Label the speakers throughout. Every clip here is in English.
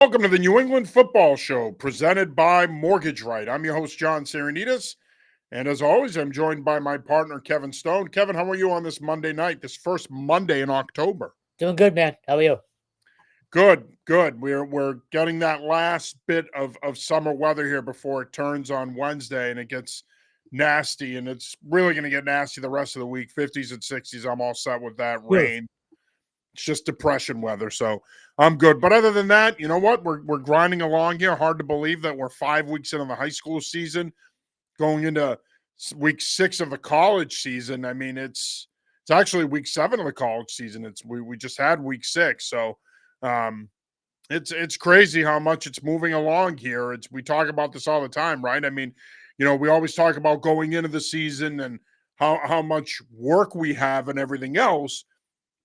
Speaker 1: Welcome to the New England Football Show, presented by Mortgage Right. I'm your host, John Sarianides, and as always, I'm joined by my partner, Kevin Stone. Kevin, how are you on this Monday night, this first Monday in October?
Speaker 2: Doing good, man. How are you?
Speaker 1: Good. We're getting that last bit of summer weather here before it turns on Wednesday, and it gets nasty, and it's really going to get nasty the rest of the week. 50s and 60s, I'm all set with that.
Speaker 2: Good.
Speaker 1: Rain. It's just depression weather, so I'm good. But other than that, you know what? We're grinding along here. Hard to believe that we're 5 weeks into the high school season, going into week 6 of the college season. I mean, it's actually week 7 of the college season. We just had week 6, so um, it's crazy how much it's moving along here. We talk about this all the time, right? I mean, we always talk about going into the season and how much work we have and everything else.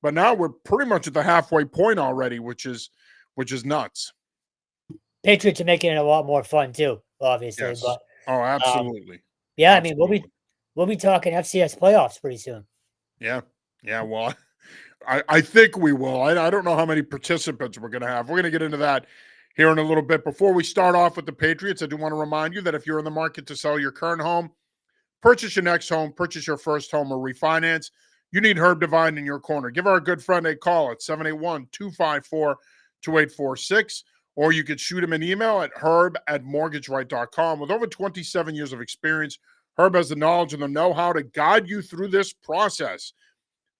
Speaker 1: But now we're pretty much at the halfway point already, which is nuts.
Speaker 2: Patriots are making it a lot more fun too, obviously.
Speaker 1: Yes.
Speaker 2: But
Speaker 1: Oh,
Speaker 2: um,
Speaker 1: absolutely.
Speaker 2: yeah, I mean
Speaker 1: Absolutely.
Speaker 2: we'll be talking FCS playoffs pretty soon.
Speaker 1: Yeah. Yeah. Well, I think we will. I don't know how many participants we're going to have. We're going to get into that here in a little bit. Before we start off with the Patriots, I do want to remind you that if you're in the market to sell your current home, purchase your next home, purchase your first home, or refinance, you need Herb Divine in your corner. Give our good friend a call at 781-254-2846, or you could shoot him an email at herb@mortgageright.com. With over 27 years of experience, Herb has the knowledge and the know-how to guide you through this process.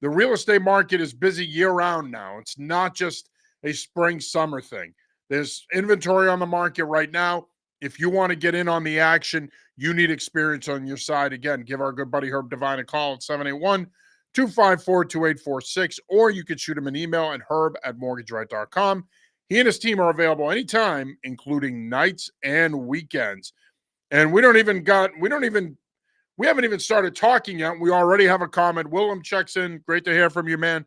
Speaker 1: The real estate market is busy year-round now. It's not just a spring-summer thing. There's inventory on the market right now. If you want to get in on the action, you need experience on your side. Again, give our good buddy Herb Divine a call at 781-254-2846, or you could shoot him an email at herb@mortgageright.com. He and his team are available anytime, including nights and weekends. And we haven't even started talking yet. We already have a comment. Willem checks in. Great to hear from you, man.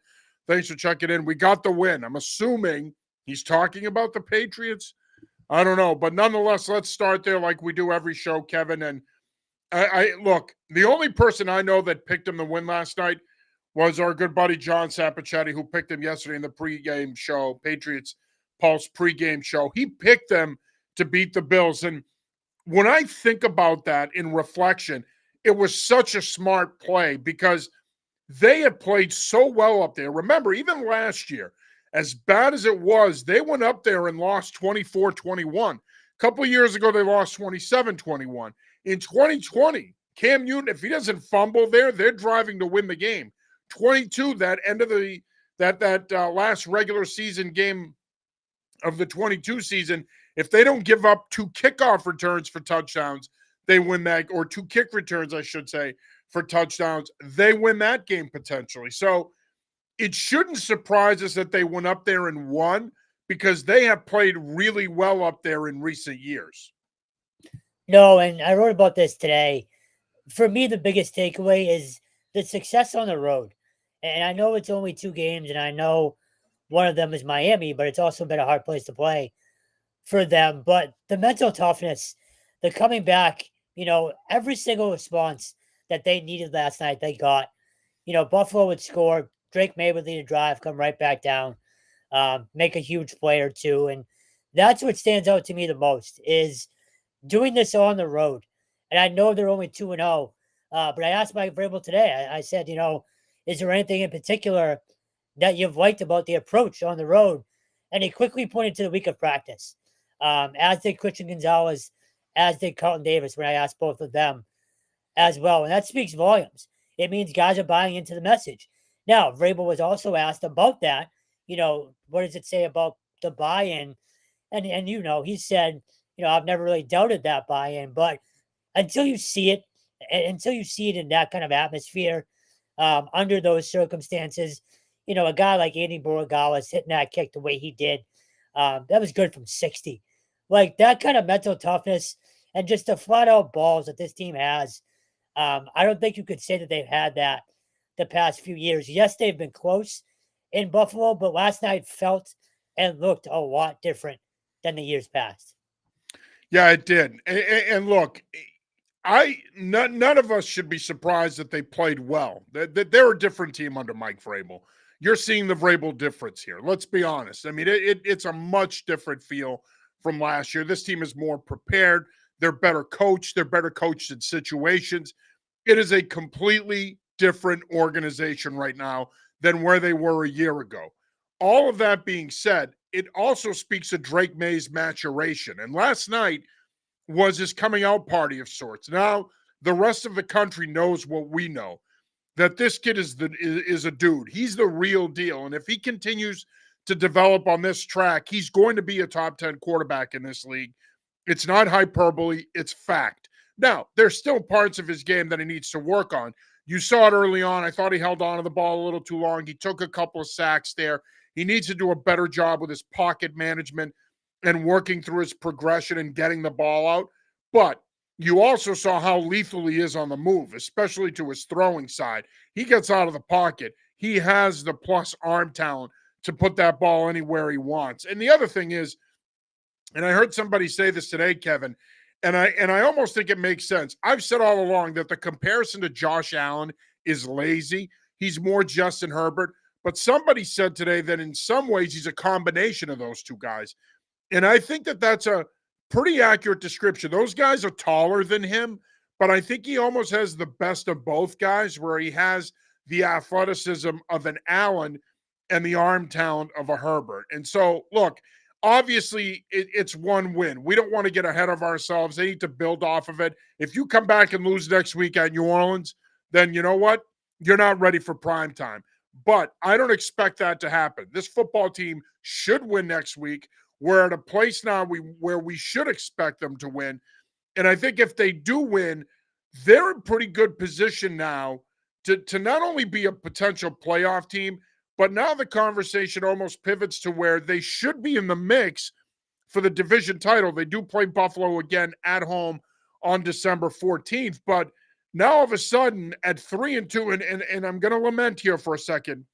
Speaker 1: Thanks for checking in. We got the win. I'm assuming he's talking about the Patriots. I don't know, but nonetheless, let's start there like we do every show, Kevin. And I look, the only person I know that picked him to win last night was our good buddy John Sapichetti, who picked him yesterday in the pregame show, Patriots Pulse pregame show. He picked them to beat the Bills. And when I think about that in reflection, it was such a smart play because they had played so well up there. Remember, even last year, as bad as it was, they went up there and lost 24-21. A couple of years ago, they lost 27-21. In 2020, Cam Newton, if he doesn't fumble there, they're driving to win the game. 22, that end of the last regular season game of the 22 season, if they don't give up 2 kickoff returns for touchdowns, they win that, or 2 kick returns, I should say, for touchdowns, they win that game potentially. So it shouldn't surprise us that they went up there and won because they have played really well up there in recent years.
Speaker 2: No, and I wrote about this today. For me, the biggest takeaway is the success on the road. And I know it's only 2 games, and I know one of them is Miami, but it's also been a hard place to play for them. But the mental toughness, the coming back, every single response that they needed last night, they got. Buffalo would score. Drake May would lead a drive, come right back down, make a huge play or two. And that's what stands out to me the most is doing this on the road. And I know they're only 2-0, but I asked Mike Vrabel today, I said, is there anything in particular that you've liked about the approach on the road? And he quickly pointed to the week of practice, as did Christian Gonzalez, as did Carlton Davis when I asked both of them as well. And that speaks volumes. It means guys are buying into the message. Now, Vrabel was also asked about that. What does it say about the buy-in? And he said, I've never really doubted that buy-in, but until you see it in that kind of atmosphere, under those circumstances, a guy like Andy Borregales hitting that kick the way he did, that was good from 60. Like that kind of mental toughness and just the flat-out balls that this team has. I don't think you could say that they've had that the past few years. Yes, they've been close in Buffalo, but last night felt and looked a lot different than the years past.
Speaker 1: Yeah, it did. And look, none of us should be surprised that they played well. They're a different team under Mike Vrabel. you're seeing the Vrabel difference here. Let's be honest. I mean, it's a much different feel from last year. This team is more prepared. They're better coached. They're better coached in situations. It is a completely different organization right now than where they were a year ago. All of that being said, it also speaks of Drake May's maturation. And last night was his coming out party of sorts. Now, the rest of the country knows what we know, that this kid is a dude. He's the real deal. And if he continues to develop on this track, he's going to be a top 10 quarterback in this league. It's not hyperbole, it's fact. Now, there's still parts of his game that he needs to work on. You saw it early on. I thought he held on to the ball a little too long. He took a couple of sacks there. He needs to do a better job with his pocket management and working through his progression and getting the ball out. But you also saw how lethal he is on the move, especially to his throwing side. He gets out of the pocket. He has the plus arm talent to put that ball anywhere he wants. And the other thing is, and I heard somebody say this today, Kevin, and I almost think it makes sense. I've said all along that the comparison to Josh Allen is lazy. He's more Justin Herbert. But somebody said today that in some ways he's a combination of those two guys. And I think that that's a pretty accurate description. Those guys are taller than him, but I think he almost has the best of both guys, where he has the athleticism of an Allen and the arm talent of a Herbert. And so, look, obviously it's one win. We don't want to get ahead of ourselves. They need to build off of it. If you come back and lose next week at New Orleans, then you know what? You're not ready for prime time. But I don't expect that to happen. This football team should win next week. We're at a place now where we should expect them to win. And I think if they do win, they're in pretty good position now to not only be a potential playoff team, but now the conversation almost pivots to where they should be in the mix for the division title. They do play Buffalo again at home on December 14th. But now all of a sudden at 3-2, and I'm going to lament here for a second,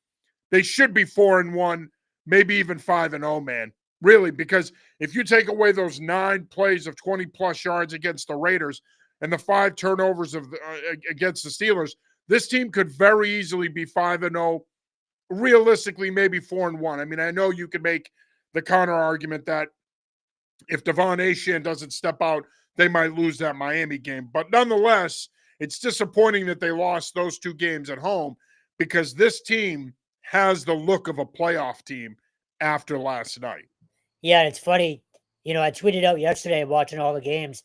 Speaker 1: they should be 4-1, maybe even 5-0, man. Really, because if you take away those 9 plays of 20-plus yards against the Raiders and the 5 turnovers against the Steelers, this team could very easily be 5-0, realistically maybe 4-1. I mean, I know you could make the counter argument that if Devon Achane doesn't step out, they might lose that Miami game. But nonetheless, it's disappointing that they lost those 2 games at home, because this team has the look of a playoff team after last night.
Speaker 2: Yeah, it's funny. I tweeted out yesterday watching all the games,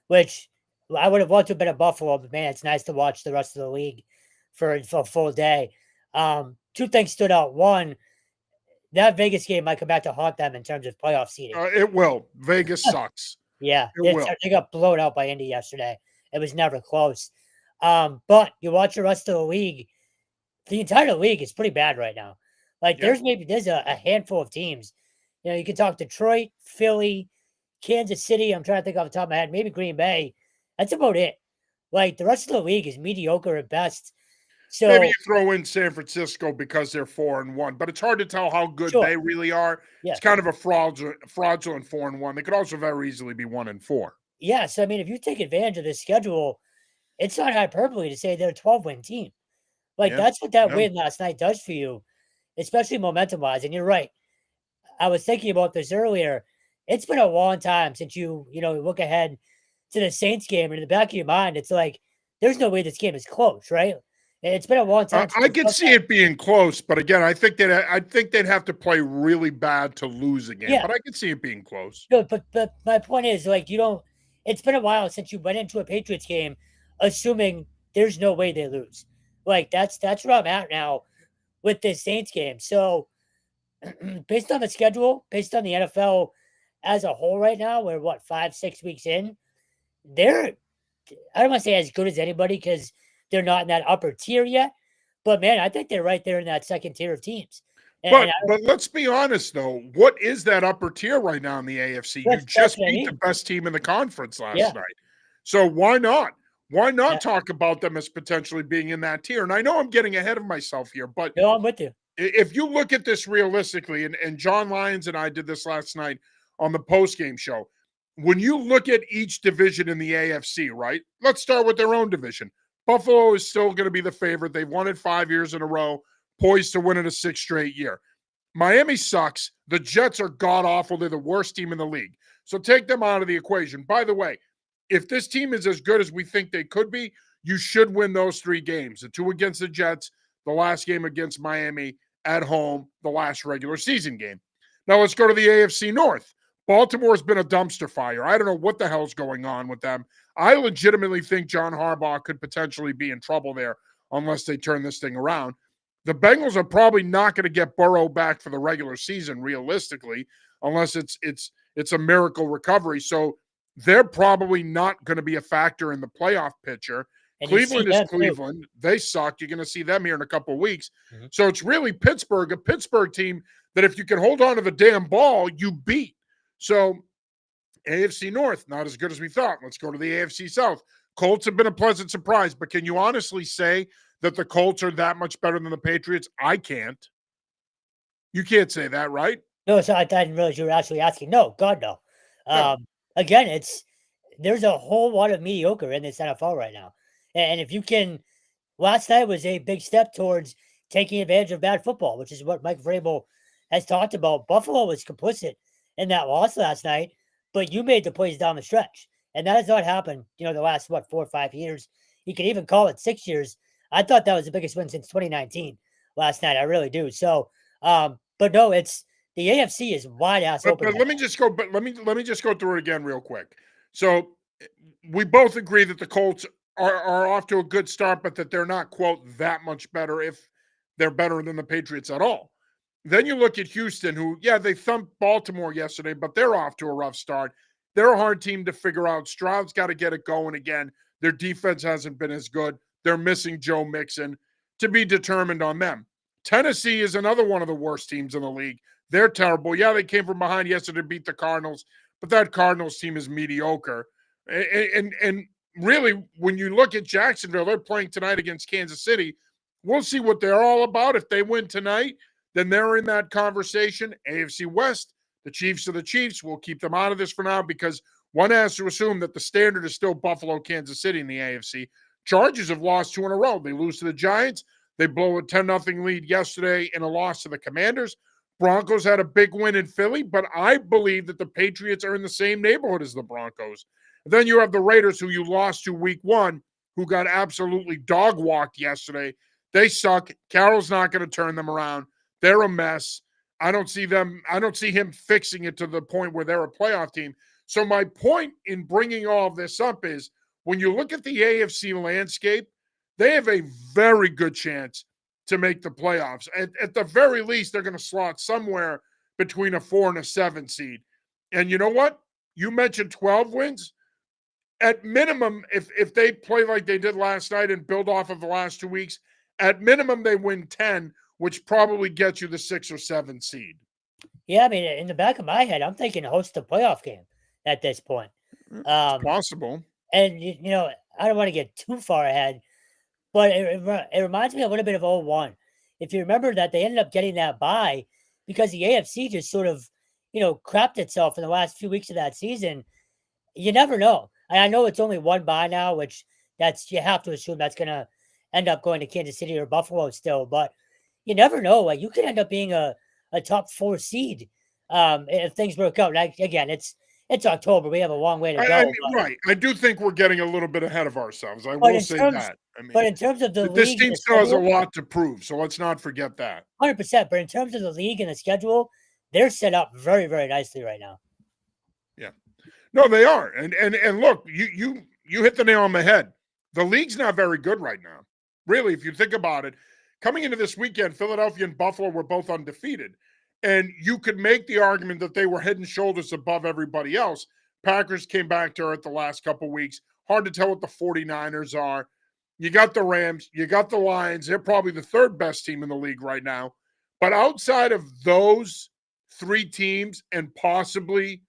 Speaker 2: which I would have loved to have been at Buffalo, but man, it's nice to watch the rest of the league for a full day. 2 things stood out. One, that Vegas game might come back to haunt them in terms of playoff seeding.
Speaker 1: It will. Vegas sucks.
Speaker 2: Yeah,
Speaker 1: it
Speaker 2: they got blown out by Indy yesterday. It was never close. But you watch the rest of the league, the entire league is pretty bad right now. Like, there's a handful of teams. You can talk Detroit, Philly, Kansas City. I'm trying to think off the top of my head. Maybe Green Bay. That's about it. Like, the rest of the league is mediocre at best. So
Speaker 1: maybe you throw in San Francisco because they're 4-1, but it's hard to tell how good they really are. Yeah. It's kind of a fraudulent 4-1. They could also very easily be 1-4.
Speaker 2: Yeah. So, I mean, if you take advantage of this schedule, it's not hyperbole to say they're a 12-win team. Like, that's what that win last night does for you, especially momentum-wise. And you're right. I was thinking about this earlier. It's been a long time since you look ahead to the Saints game, and in the back of your mind, it's like, there's no way this game is close, right? It's been a long time.
Speaker 1: I could see it being close, but again, I think they'd have to play really bad to lose again. Yeah. But I could see it being close.
Speaker 2: No, but my point is, like, it's been a while since you went into a Patriots game assuming there's no way they lose. Like, that's where I'm at now with this Saints game. So based on the schedule, based on the NFL as a whole right now, we're 5-6 weeks in. I don't want to say as good as anybody because they're not in that upper tier yet. But man, I think they're right there in that second tier of teams.
Speaker 1: But let's be honest, though. What is that upper tier right now in the AFC? You just beat the best team in the conference last night. So why not? Why not talk about them as potentially being in that tier? And I know I'm getting ahead of myself here, but
Speaker 2: no, I'm with you.
Speaker 1: If you look at this realistically, and John Lyons and I did this last night on the post-game show, when you look at each division in the AFC, right? Let's start with their own division. Buffalo is still going to be the favorite. They've won it 5 years in a row. poised to win it a 6th straight year. Miami sucks. The Jets are god-awful. They're the worst team in the league. So take them out of the equation. By the way, if this team is as good as we think they could be, you should win those 3 games. The 2 against the Jets, the last game against Miami at home, the last regular season game. Now let's go to the AFC North. Baltimore's been a dumpster fire. I don't know what the hell's going on with them. I legitimately think John Harbaugh could potentially be in trouble there unless they turn this thing around. The Bengals are probably not going to get Burrow back for the regular season, realistically, unless it's a miracle recovery. So they're probably not going to be a factor in the playoff picture.
Speaker 2: And
Speaker 1: Cleveland is Cleveland. They suck. You're going to see them here in a couple of weeks.
Speaker 2: Mm-hmm.
Speaker 1: So it's really Pittsburgh, a Pittsburgh team that if you can hold on to the damn ball, you beat. So AFC North, not as good as we thought. Let's go to the AFC South. Colts have been a pleasant surprise, but can you honestly say that the Colts are that much better than the Patriots? I can't. You can't say that, right?
Speaker 2: No, so I didn't realize you were actually asking. No, God, no. Again, there's a whole lot of mediocre in this NFL right now. And if you can, last night was a big step towards taking advantage of bad football, which is what Mike Vrabel has talked about. Buffalo was complicit in that loss last night, but you made the plays down the stretch. And that has not happened, the last, 4 or 5 years. You can even call it 6 years. I thought that was the biggest win since 2019 last night. I really do. So, but no, it's the AFC is wide ass open.
Speaker 1: But let me just go through it again real quick. So we both agree that the Colts are off to a good start, but that they're not, quote, that much better if they're better than the Patriots at all. Then you look at Houston, who, they thumped Baltimore yesterday, but they're off to a rough start. They're a hard team to figure out. Stroud's got to get it going again. Their defense hasn't been as good. They're missing Joe Mixon. To be determined on them. Tennessee is another one of the worst teams in the league. They're terrible. Yeah, they came from behind yesterday to beat the Cardinals, but that Cardinals team is mediocre. And really, when you look at Jacksonville, they're playing tonight against Kansas City. We'll see what they're all about. If they win tonight, then they're in that conversation. AFC West, the Chiefs are the Chiefs. We'll keep them out of this for now because one has to assume that the standard is still Buffalo, Kansas City in the AFC. Chargers have lost 2 in a row. They lose to the Giants. They blow a 10-0 lead yesterday in a loss to the Commanders. Broncos had a big win in Philly, but I believe that the Patriots are in the same neighborhood as the Broncos. And then you have the Raiders, who you lost to week 1, who got absolutely dog-walked yesterday. They suck. Carroll's not going to turn them around. They're a mess. I don't see him fixing it to the point where they're a playoff team. So my point in bringing all of this up is when you look at the AFC landscape, they have a very good chance to make the playoffs. At the very least, they're going to slot somewhere between a 4 and a 7 seed. And you know what? You mentioned 12 wins. At minimum, if they play like they did last night and build off of the last 2 weeks, at minimum they win 10, which probably gets you the 6 or 7 seed.
Speaker 2: Yeah, I mean, in the back of my head, I'm thinking host a playoff game at this point.
Speaker 1: It's possible.
Speaker 2: And, I don't want to get too far ahead, but it reminds me a little bit of 01. If you remember that they ended up getting that bye because the AFC just sort of, crapped itself in the last few weeks of that season. You never know. I know it's only 1 bye now, which you have to assume that's going to end up going to Kansas City or Buffalo still, but you never know. Like, you could end up being a top 4 seed if things work out. Again, it's October. We have a long way to go.
Speaker 1: Right. I do think we're getting a little bit ahead of ourselves. I will say that.
Speaker 2: But in terms of the league,
Speaker 1: this team still has a lot to prove, so let's not forget that.
Speaker 2: 100%. But in terms of the league and the schedule, they're set up very, very nicely right now.
Speaker 1: Yeah. No, they are. And look, you hit the nail on the head. The league's not very good right now. Really, if you think about it, coming into this weekend, Philadelphia and Buffalo were both undefeated. And you could make the argument that they were head and shoulders above everybody else. Packers came back to earth the last couple of weeks. Hard to tell what the 49ers are. You got the Rams. You got the Lions. They're probably the 3rd best team in the league right now. But outside of those 3 teams and possibly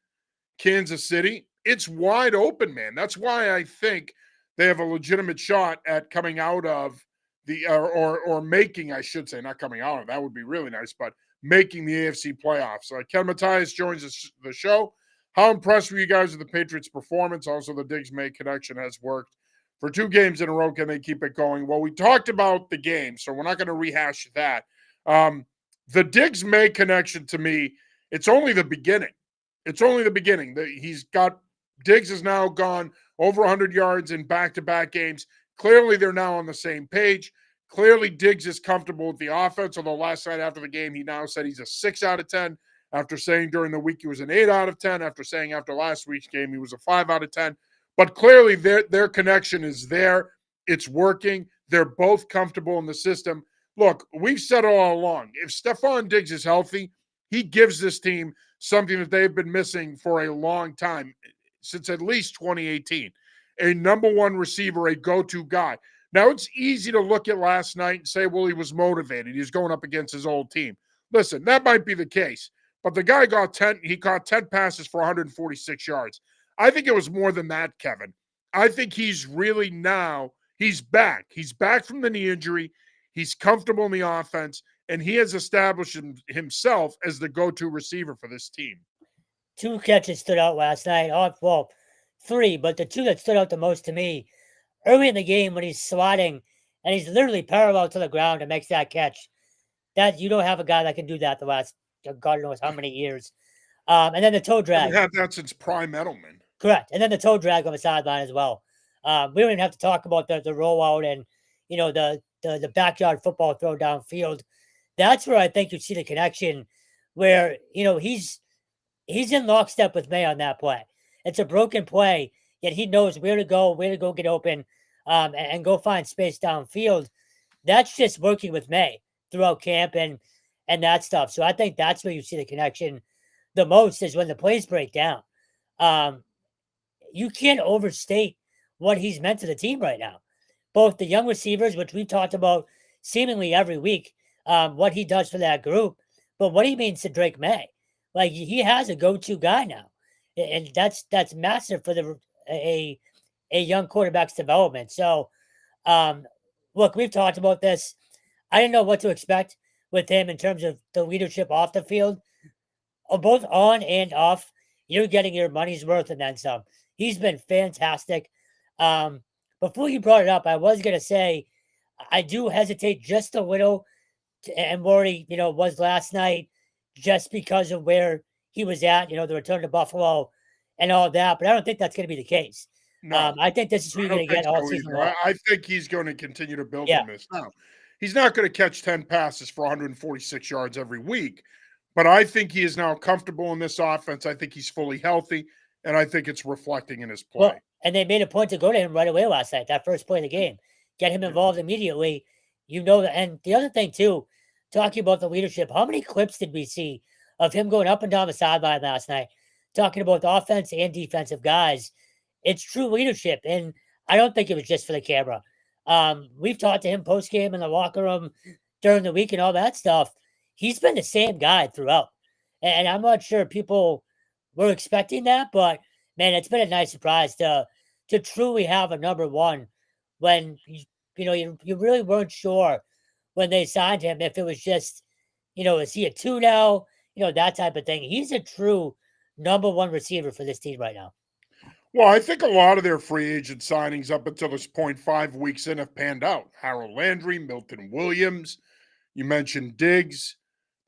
Speaker 1: Kansas City, it's wide open, man. That's why I think they have a legitimate shot at coming out of the or making, I should say, not coming out of. That would be really nice, but making the AFC playoffs. Ken Matthias joins the show. How impressed were you guys with the Patriots' performance? Also, the Diggs May connection has worked for 2 games in a row. Can they keep it going? Well, we talked about the game, so we're not going to rehash that. The Diggs-May connection to me, it's only the beginning. It's only the beginning. Diggs has now gone over 100 yards in back-to-back games. Clearly, they're now on the same page. Clearly, Diggs is comfortable with the offense, although last night after the game, he now said he's a 6 out of 10, after saying during the week he was an 8 out of 10, after saying after last week's game he was a 5 out of 10. But clearly, their connection is there. It's working. They're both comfortable in the system. Look, we've said it all along. If Stephon Diggs is healthy, he gives this team something that they've been missing for a long time, since at least 2018. A number one receiver, a go-to guy. Now, it's easy to look at last night and say, well, he was motivated. He's going up against his old team. Listen, that might be the case, but the guy caught 10 passes for 146 yards. I think it was more than that, Kevin. I think he's really now, he's back. He's back from the knee injury. He's comfortable in the offense, and he has established himself as the go-to receiver for this team.
Speaker 2: 2 catches stood out last night. Well, 3, but the 2 that stood out the most to me, early in the game when he's swatting and he's literally parallel to the ground and makes that catch. That you don't have a guy that can do that the last God knows how many years. And then the toe drag.
Speaker 1: We've had that since Prime Edelman.
Speaker 2: Correct. And then the toe drag on the sideline as well. We don't even have to talk about the rollout and the backyard football throw downfield. That's where I think you see the connection, where he's in lockstep with May on that play. It's a broken play, yet he knows where to go get open, and go find space downfield. That's just working with May throughout camp and that stuff. So I think that's where you see the connection the most, is when the plays break down. You can't overstate what he's meant to the team right now. Both the young receivers, which we've talked about seemingly every week, what he does for that group, but what he means to Drake May. Like, he has a go-to guy now, and that's massive for a young quarterback's development. So, look, we've talked about this. I didn't know what to expect with him in terms of the leadership off the field, both on and off. You're getting your money's worth and then some. He's been fantastic. Before you brought it up, I was going to say I do hesitate just a little, and worry, was last night, just because of where he was at, the return to Buffalo and all that. But I don't think that's going to be the case.
Speaker 1: No,
Speaker 2: I think this is who you're going to get all season long.
Speaker 1: I think he's going to continue to build on this. Now, he's not going to catch 10 passes for 146 yards every week, but I think he is now comfortable in this offense. I think he's fully healthy, and I think it's reflecting in his play.
Speaker 2: Well, and they made a point to go to him right away last night, that first play of the game. Get him involved immediately. And the other thing, too, talking about the leadership, how many clips did we see of him going up and down the sideline last night, talking about the offense and defensive guys? It's true leadership, and I don't think it was just for the camera. We've talked to him post-game in the locker room during the week and all that stuff. He's been the same guy throughout, and I'm not sure people were expecting that, but, man, it's been a nice surprise to truly have a number one when, you really weren't sure when they signed him if it was just, is he a 2 now? That type of thing. He's a true number one receiver for this team right now.
Speaker 1: Well, I think a lot of their free agent signings up until this point, 5 weeks in, have panned out. Harold Landry, Milton Williams, you mentioned Diggs.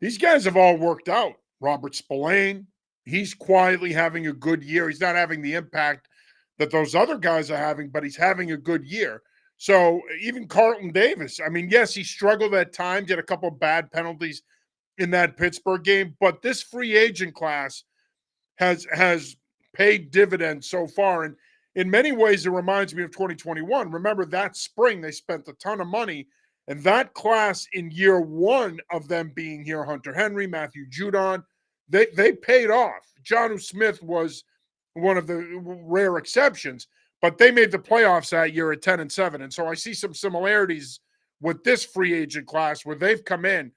Speaker 1: These guys have all worked out. Robert Spillane, he's quietly having a good year. He's not having the impact that those other guys are having, but he's having a good year. So even Carlton Davis, I mean, yes, he struggled at times, had a couple of bad penalties in that Pittsburgh game, but this free agent class has paid dividends so far. And in many ways, it reminds me of 2021. Remember, that spring, they spent a ton of money, and that class in year one of them being here, Hunter Henry, Matthew Judon, they paid off. Jonnu Smith was one of the rare exceptions, but they made the playoffs that year at 10-7. And so I see some similarities with this free agent class where they've come in,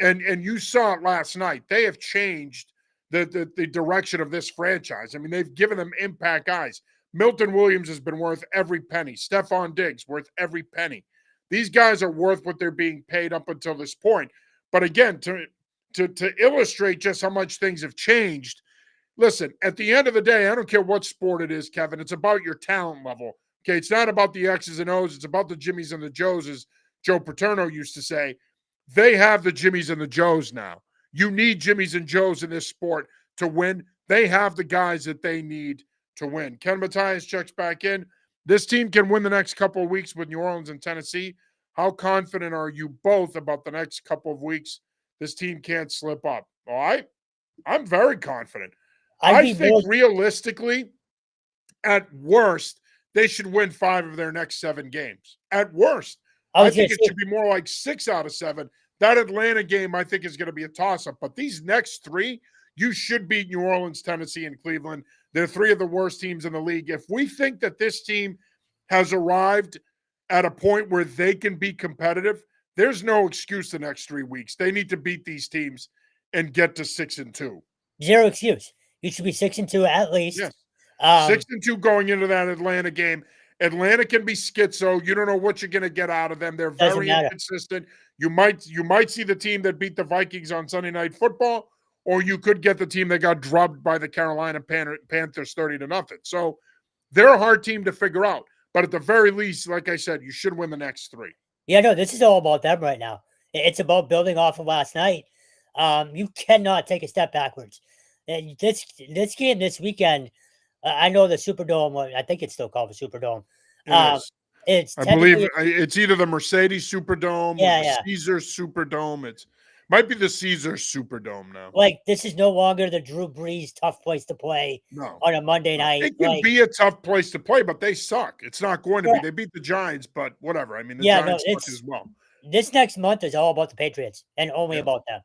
Speaker 1: and you saw it last night. They have changed the direction of this franchise. I mean, they've given them impact guys. Milton Williams has been worth every penny. Stephon Diggs worth every penny. These guys are worth what they're being paid up until this point. But again, to illustrate just how much things have changed, listen, at the end of the day, I don't care what sport it is, Kevin, it's about your talent level. Okay, it's not about the X's and O's. It's about the Jimmies and the Joes, as Joe Paterno used to say. They have the Jimmies and the Joes now. You need Jimmies and Joes in this sport to win. They have the guys that they need to win. Ken Matthias checks back in. This team can win the next couple of weeks with New Orleans and Tennessee. How confident are you both about the next couple of weeks? This team can't slip up. All right. I'm very confident.
Speaker 2: I'd
Speaker 1: I
Speaker 2: be
Speaker 1: think
Speaker 2: more.
Speaker 1: realistically, at worst, they should win 5 of their next 7 games. At worst.
Speaker 2: I
Speaker 1: I
Speaker 2: was going
Speaker 1: think
Speaker 2: to
Speaker 1: it
Speaker 2: say,
Speaker 1: should be more like 6 out of 7. That Atlanta game, I think, is going to be a toss-up. But these next 3, you should beat New Orleans, Tennessee, and Cleveland. They're 3 of the worst teams in the league. If we think that this team has arrived at a point where they can be competitive, there's no excuse the next 3 weeks. They need to beat these teams and get to 6-2.
Speaker 2: zero excuse. You should be 6-2 at least.
Speaker 1: Yes.
Speaker 2: Um,
Speaker 1: 6-2 going into that Atlanta game. Atlanta can be schizo. You don't know what you're going to get out of them. They're
Speaker 2: doesn't
Speaker 1: very
Speaker 2: matter.
Speaker 1: inconsistent. You might see the team that beat the Vikings on Sunday Night Football, or you could get the team that got drubbed by the Carolina Panthers 30-0. So they're a hard team to figure out. But at the very least, like I said, you should win the next 3.
Speaker 2: Yeah, no, this is all about them right now. It's about building off of last night. You cannot take a step backwards. And this game this weekend, I know the Superdome. I think it's still called the Superdome.
Speaker 1: It is.
Speaker 2: It's
Speaker 1: I believe
Speaker 2: technically,
Speaker 1: it's either the Mercedes Superdome or
Speaker 2: yeah,
Speaker 1: the
Speaker 2: yeah.
Speaker 1: Caesar Superdome. It might be the Caesar Superdome now.
Speaker 2: Like this is no longer the Drew Brees tough place to play
Speaker 1: No.
Speaker 2: on a Monday night.
Speaker 1: It can be a tough place to play, but they suck. It's not going to
Speaker 2: Yeah.
Speaker 1: be. They beat the Giants, but whatever. I mean, the
Speaker 2: Yeah, no,
Speaker 1: Giants suck as well.
Speaker 2: this next month is all about the Patriots and only
Speaker 1: Yeah.
Speaker 2: about them.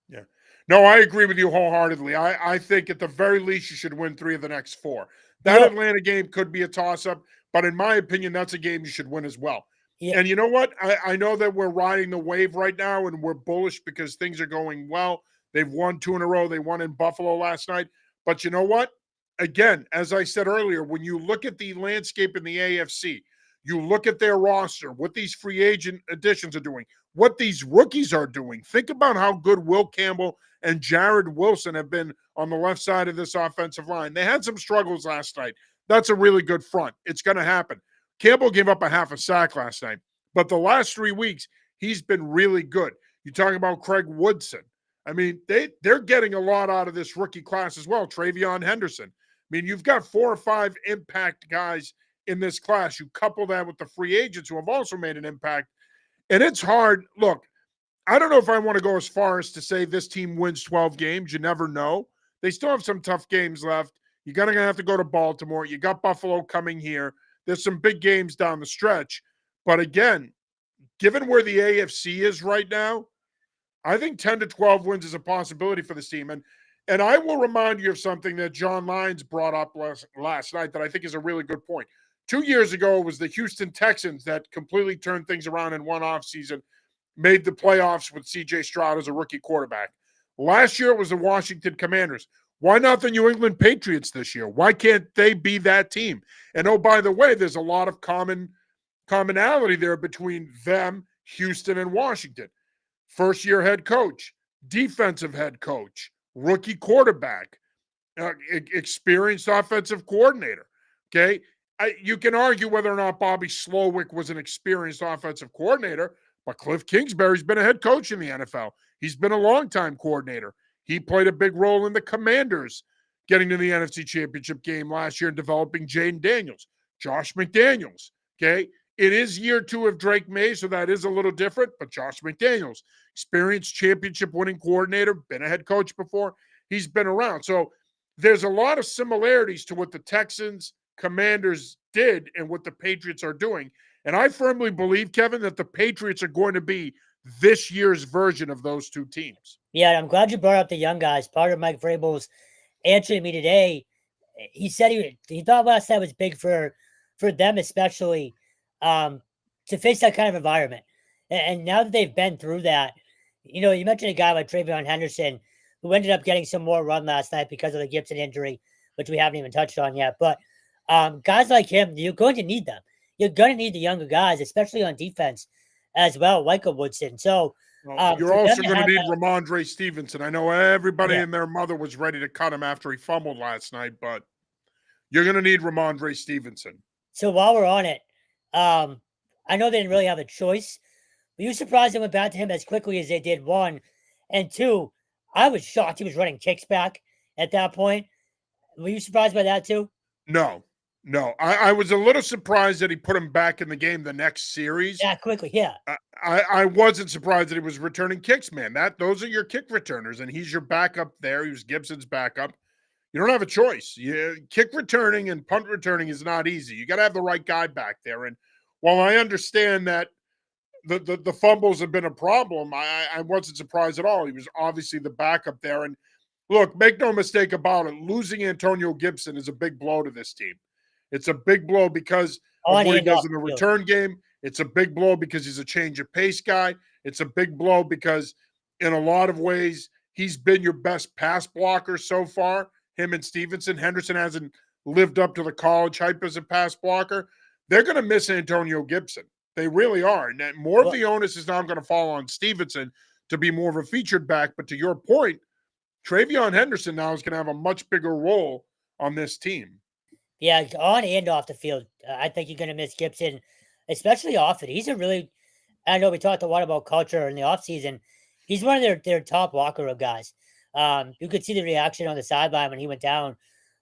Speaker 1: Yeah. No, I agree with you wholeheartedly. I think at the very least you should win 3 of the next 4. That Atlanta game could be a toss-up, but in my opinion, that's a game you should win as well.
Speaker 2: Yeah.
Speaker 1: And you know what? I know that we're riding the wave right now and we're bullish because things are going well. They've won 2 in a row. They won in Buffalo last night. But you know what? Again, as I said earlier, when you look at the landscape in the AFC, you look at their roster, what these free agent additions are doing, what these rookies are doing. Think about how good Will Campbell and Jared Wilson have been on the left side of this offensive line. They had some struggles last night. That's a really good front. It's going to happen. Campbell gave up a half a sack last night, but the last 3 weeks, he's been really good. You talk about Craig Woodson. I mean, they're getting a lot out of this rookie class as well. Travion Henderson. I mean, you've got 4 or 5 impact guys in this class. You couple that with the free agents who have also made an impact, and it's hard. Look, I don't know if I want to go as far as to say this team wins 12 games. You never know. They still have some tough games left. You're going to have to go to Baltimore. You got Buffalo coming here. There's some big games down the stretch. But again, given where the AFC is right now, I think 10 to 12 wins is a possibility for this team. And I will remind you of something that John Lyons brought up last night that I think is a really good point. 2 years ago, it was the Houston Texans that completely turned things around in one offseason, made the playoffs with C.J. Stroud as a rookie quarterback. Last year, it was the Washington Commanders. Why not the New England Patriots this year? Why can't they be that team? And oh, by the way, there's a lot of commonality there between them, Houston, and Washington. First-year head coach, defensive head coach, rookie quarterback, experienced offensive coordinator. Okay, you can argue whether or not Bobby Slowick was an experienced offensive coordinator, but Cliff Kingsbury's been a head coach in the NFL. He's been a longtime coordinator. He played a big role in the Commanders getting to the NFC Championship game last year and developing Jaden Daniels, Josh McDaniels. Okay, it is year 2 of Drake May, so that is a little different, but Josh McDaniels, experienced championship winning coordinator, been a head coach before. He's been around. So there's a lot of similarities to what the Texans, Commanders did and what the Patriots are doing. And I firmly believe, Kevin, that the Patriots are going to be this year's version of those 2 teams.
Speaker 2: Yeah, I'm glad you brought up the young guys. Part of Mike Vrabel's answering me today, he said he thought last night was big for them, especially to face that kind of environment. And now that they've been through that, you mentioned a guy like Travion Henderson who ended up getting some more run last night because of the Gibson injury, which we haven't even touched on yet. But guys like him, you're going to need them. You're going to need the younger guys, especially on defense as well, like a Woodson. So
Speaker 1: you're also going to need Ramondre Stevenson. I know everybody and their mother was ready to cut him after he fumbled last night, but you're going to need Ramondre Stevenson.
Speaker 2: So while we're on it, I know they didn't really have a choice, Were you surprised they went back to him as quickly as they did? One, and two, I was shocked he was running kicks back at that point. Were you surprised by that too?
Speaker 1: No, no. I was a little surprised that he put him back in the game the next series.
Speaker 2: That quickly, yeah.
Speaker 1: I wasn't surprised that he was returning kicks, man. Those are your kick returners, and he's your backup there. He was Gibson's backup. You don't have a choice. Kick returning and punt returning is not easy. You got to have the right guy back there. And while I understand that the fumbles have been a problem, I wasn't surprised at all. He was obviously the backup there. And look, make no mistake about it, losing Antonio Gibson is a big blow to this team. It's a big blow because of
Speaker 2: On
Speaker 1: what he
Speaker 2: and
Speaker 1: does
Speaker 2: off
Speaker 1: in the
Speaker 2: the field.
Speaker 1: return game. It's a big blow because he's a change of pace guy. It's a big blow because in a lot of ways, he's been your best pass blocker so far, him and Stevenson. Henderson hasn't lived up to the college hype as a pass blocker. They're going to miss Antonio Gibson. They really are. And more of the onus is now going to fall on Stevenson to be more of a featured back. But to your point, Travion Henderson now is going to have a much bigger role on this team.
Speaker 2: Yeah, on and off the field. I think you're going to miss Gibson, especially off it. He's a really, I know we talked a lot about culture in the offseason. He's one of their top locker room guys. You could see the reaction on the sideline when he went down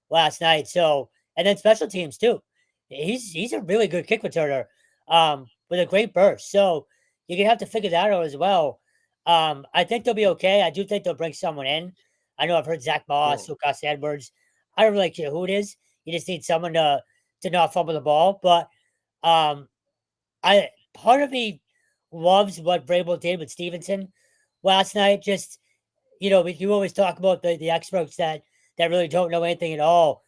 Speaker 2: last night. So, and then special teams too. He's a really good kick returner with a great burst. So you're going to have to figure that out as well. I think they'll be okay. I do think they'll bring someone in. I know I've heard Zach Moss, Lucas Edwards. I don't really care who it is. You just need someone to not fumble the ball. But I part of me loves what Vrabel did with Stevenson last night. Just you always talk about the experts that really don't know anything at all.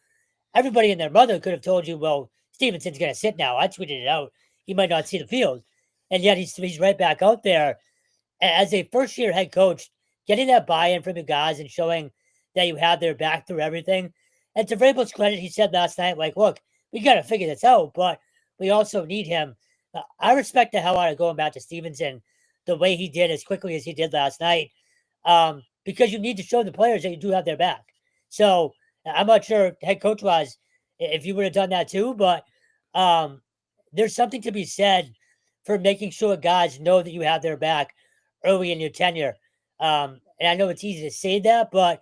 Speaker 2: Everybody and their mother could have told you, well, Stevenson's going to sit now. I tweeted it out. He might not see the field, and yet he's right back out there as a first year head coach. Getting that buy-in from the guys and showing that you have their back through everything. And to Vrabel's credit, he said last night, like, look, we got to figure this out, but we also need him. I respect the hell out of going back to Stevenson the way he did as quickly as he did last night because you need to show the players that you do have their back. So I'm not sure head coach-wise if you would have done that too, but there's something to be said for making sure guys know that you have their back early in your tenure. And I know it's easy to say that, but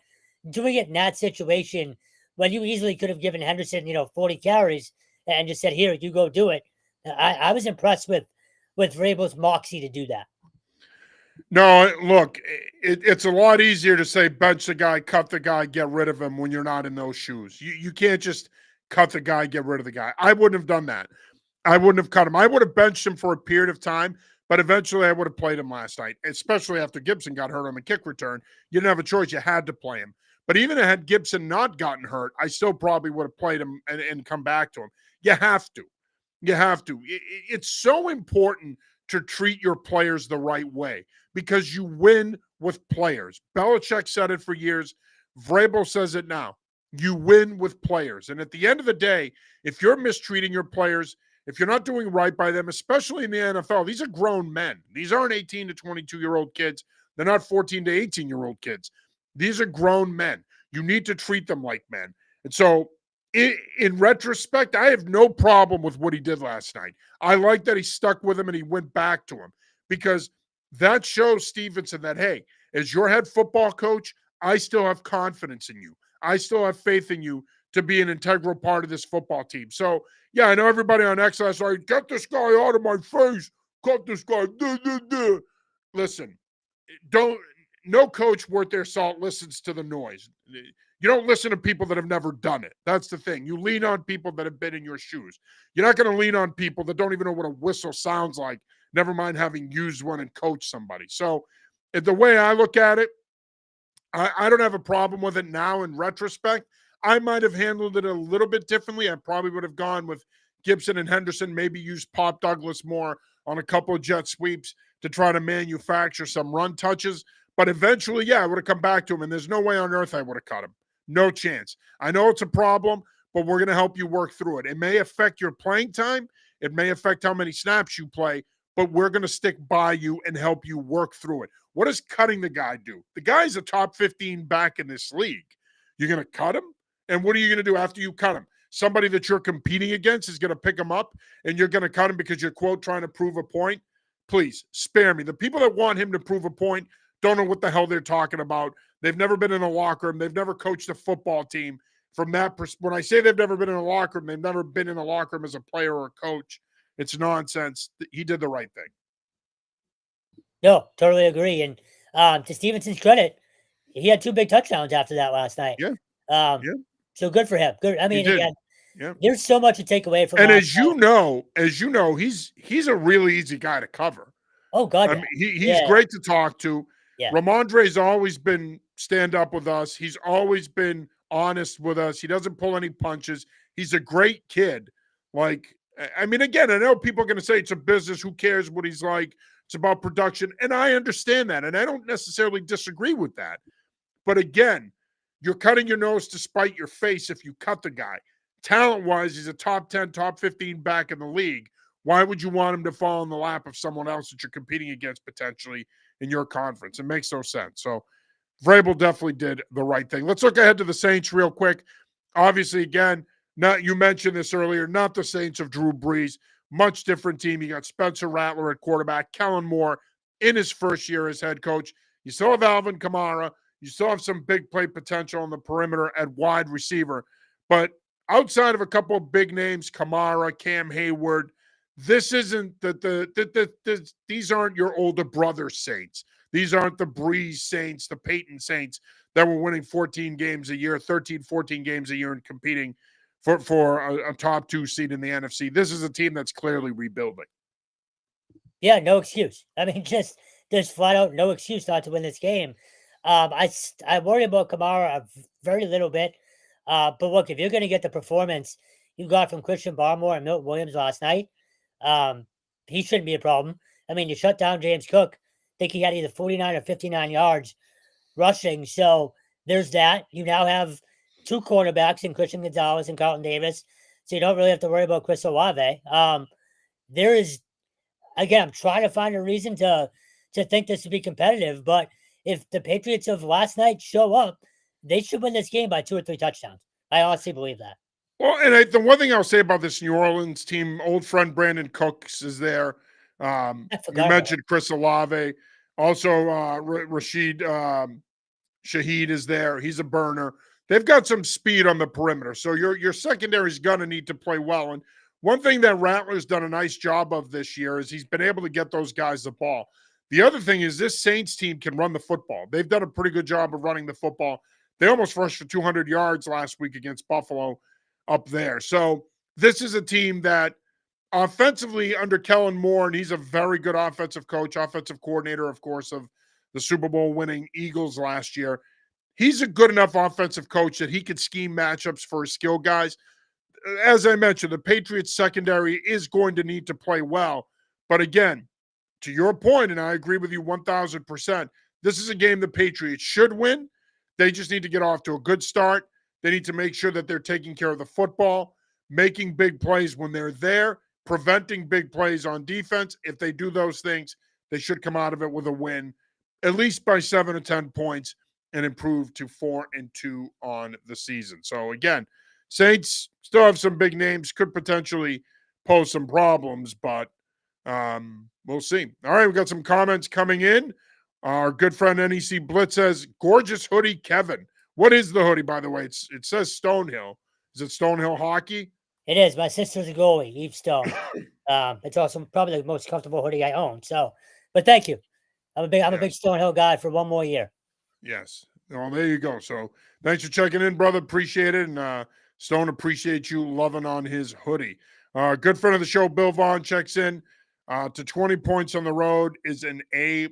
Speaker 2: doing it in that situation when you easily could have given Henderson, 40 carries and just said, here, you go do it. I was impressed with Vrabel's moxie to do that.
Speaker 1: No, look, it's a lot easier to say bench the guy, cut the guy, get rid of him when you're not in those shoes. You can't just cut the guy, get rid of the guy. I wouldn't have done that. I wouldn't have cut him. I would have benched him for a period of time, but eventually I would have played him last night, especially after Gibson got hurt on the kick return. You didn't have a choice. You had to play him. But even had Gibson not gotten hurt, I still probably would have played him and come back to him. You have to. You have to. It's so important to treat your players the right way because you win with players. Belichick said it for years. Vrabel says it now. You win with players. And at the end of the day, if you're mistreating your players, if you're not doing right by them, especially in the NFL, these are grown men. These aren't 18 to 22-year-old kids. They're not 14 to 18-year-old kids. These are grown men. You need to treat them like men. And so in retrospect, I have no problem with what he did last night. I like that he stuck with him and he went back to him because that shows Stevenson that, hey, as your head football coach, I still have confidence in you. I still have faith in you to be an integral part of this football team. So, yeah, I know everybody on X last night, get this guy out of my face. Cut this guy. Duh, duh, duh. Listen, no coach worth their salt listens to the noise. You don't listen to people that have never done it. That's the thing. You lean on people that have been in your shoes. You're not going to lean on people that don't even know what a whistle sounds like, never mind having used one and coached somebody. So the way I look at it, I don't have a problem with it now in retrospect. I might have handled it a little bit differently. I probably would have gone with Gibson and Henderson, maybe used Pop Douglas more on a couple of jet sweeps to try to manufacture some run touches. But eventually, yeah, I would have come back to him, and there's no way on earth I would have cut him. No chance. I know it's a problem, but we're going to help you work through it. It may affect your playing time. It may affect how many snaps you play, but we're going to stick by you and help you work through it. What does cutting the guy do? The guy's a top 15 back in this league. You're going to cut him? And what are you going to do after you cut him? Somebody that you're competing against is going to pick him up, and you're going to cut him because you're, quote, trying to prove a point? please spare me. The people that want him to prove a point don't know what the hell they're talking about. They've never been in a locker room. They've never coached a football team. From that when I say they've never been in a locker room, they've never been in a locker room as a player or a coach. It's nonsense. He did the right thing.
Speaker 2: No, totally agree. And to Stevenson's credit, he had 2 big touchdowns after that last night.
Speaker 1: Yeah.
Speaker 2: Um,
Speaker 1: Yeah.
Speaker 2: so good for him. Good. I
Speaker 1: He
Speaker 2: mean,
Speaker 1: did.
Speaker 2: again,
Speaker 1: Yeah.
Speaker 2: there's so much to take away from
Speaker 1: And
Speaker 2: last
Speaker 1: as
Speaker 2: night.
Speaker 1: you know, he's a really easy guy to cover.
Speaker 2: Oh God,
Speaker 1: I
Speaker 2: yeah.
Speaker 1: mean, he's
Speaker 2: Yeah,
Speaker 1: great to talk to.
Speaker 2: yeah.
Speaker 1: Ramondre's always been stand up with us. He's always been honest with us. He doesn't pull any punches. He's a great kid. Like, I mean, again, I know people are going to say it's a business. Who cares what he's like? It's about production. And I understand that. And I don't necessarily disagree with that. But again, you're cutting your nose to spite your face if you cut the guy. Talent-wise, he's a top 10, top 15 back in the league. Why would you want him to fall in the lap of someone else that you're competing against potentially in your conference? It makes no sense. So Vrabel definitely did the right thing. Let's look ahead to the Saints real quick. Obviously, again, you mentioned this earlier, not the Saints of Drew Brees. Much different team. You got Spencer Rattler at quarterback, Kellen Moore in his first year as head coach. You still have Alvin Kamara. You still have some big play potential on the perimeter at wide receiver. But outside of a couple of big names, Kamara, Cam Hayward, this isn't these aren't your older brother Saints. These aren't the Breeze Saints, the Peyton Saints that were winning 14 games a year, 13, 14 games a year and competing for a top 2 seed in the NFC. This is a team that's clearly rebuilding.
Speaker 2: Yeah, no excuse. I mean, just there's flat out no excuse not to win this game. I worry about Kamara a very little bit. But look, if you're going to get the performance you got from Christian Barmore and Milton Williams last night, he shouldn't be a problem. I mean, you shut down James Cook. I think he had either 49 or 59 yards rushing. So there's that. You now have 2 cornerbacks in Christian Gonzalez and Carlton Davis. So you don't really have to worry about Chris Olave. There is, again, I'm trying to find a reason to think this would be competitive. But if the Patriots of last night show up, they should win this game by 2 or 3 touchdowns. I honestly believe that.
Speaker 1: Well, and the one thing I'll say about this New Orleans team, old friend Brandon Cooks is there. You mentioned Chris Olave. Also, Rashid Shaheed is there. He's a burner. They've got some speed on the perimeter. So your secondary is going to need to play well. And one thing that Rattler's done a nice job of this year is he's been able to get those guys the ball. The other thing is this Saints team can run the football. They've done a pretty good job of running the football. They almost rushed for 200 yards last week against Buffalo up there. So this is a team that offensively under Kellen Moore, and he's a very good offensive coach, offensive coordinator, of course, of the Super Bowl winning Eagles last year. He's a good enough offensive coach that he could scheme matchups for his skill guys. As I mentioned, the Patriots secondary is going to need to play well. But again, to your point, and I agree with you 1,000%, this is a game the Patriots should win. They just need to get off to a good start. They need to make sure that they're taking care of the football, making big plays when they're there, preventing big plays on defense. If they do those things, they should come out of it with a win, at least by 7 to 10 points, and improve to 4-2 on the season. So again, Saints still have some big names, could potentially pose some problems, but we'll see. All right, we got some comments coming in. Our good friend NEC Blitz says, gorgeous hoodie, Kevin. What is the hoodie, by the way? It says Stonehill. Is it Stonehill Hockey?
Speaker 2: It is. My sister's a goalie, Eve Stone. It's also probably the most comfortable hoodie I own. So, but thank you. I'm a big Stonehill guy for one more year.
Speaker 1: Yes. Well, there you go. So thanks for checking in, brother. Appreciate it. And Stone, appreciate you loving on his hoodie. Good friend of the show, Bill Vaughn, checks in. To 20 points on the road is an A+.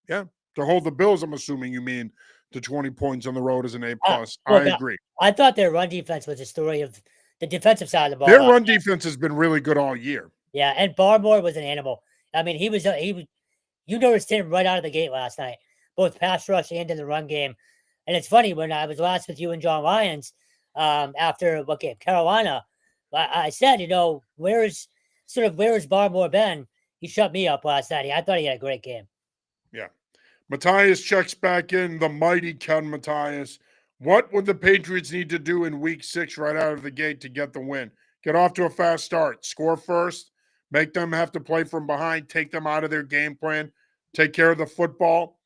Speaker 1: Yeah. To hold the Bills, I'm assuming you mean to 20 points on the road is an A+. I agree.
Speaker 2: I thought their run defense was a story of the defensive side of the ball.
Speaker 1: Their run defense has been really good all year.
Speaker 2: Yeah, and Barmore was an animal. I mean, he was you noticed him right out of the gate last night, both pass rush and in the run game. And it's funny, when I was last with you and John Lyons after what game? Carolina, I said, where is Barmore been? He shut me up last night. I thought he had a great game.
Speaker 1: Yeah. Matthias checks back in, the mighty Ken Matthias. What would the Patriots need to do in week 6 right out of the gate to get the win? Get off to a fast start. Score first, make them have to play from behind, take them out of their game plan, take care of the football,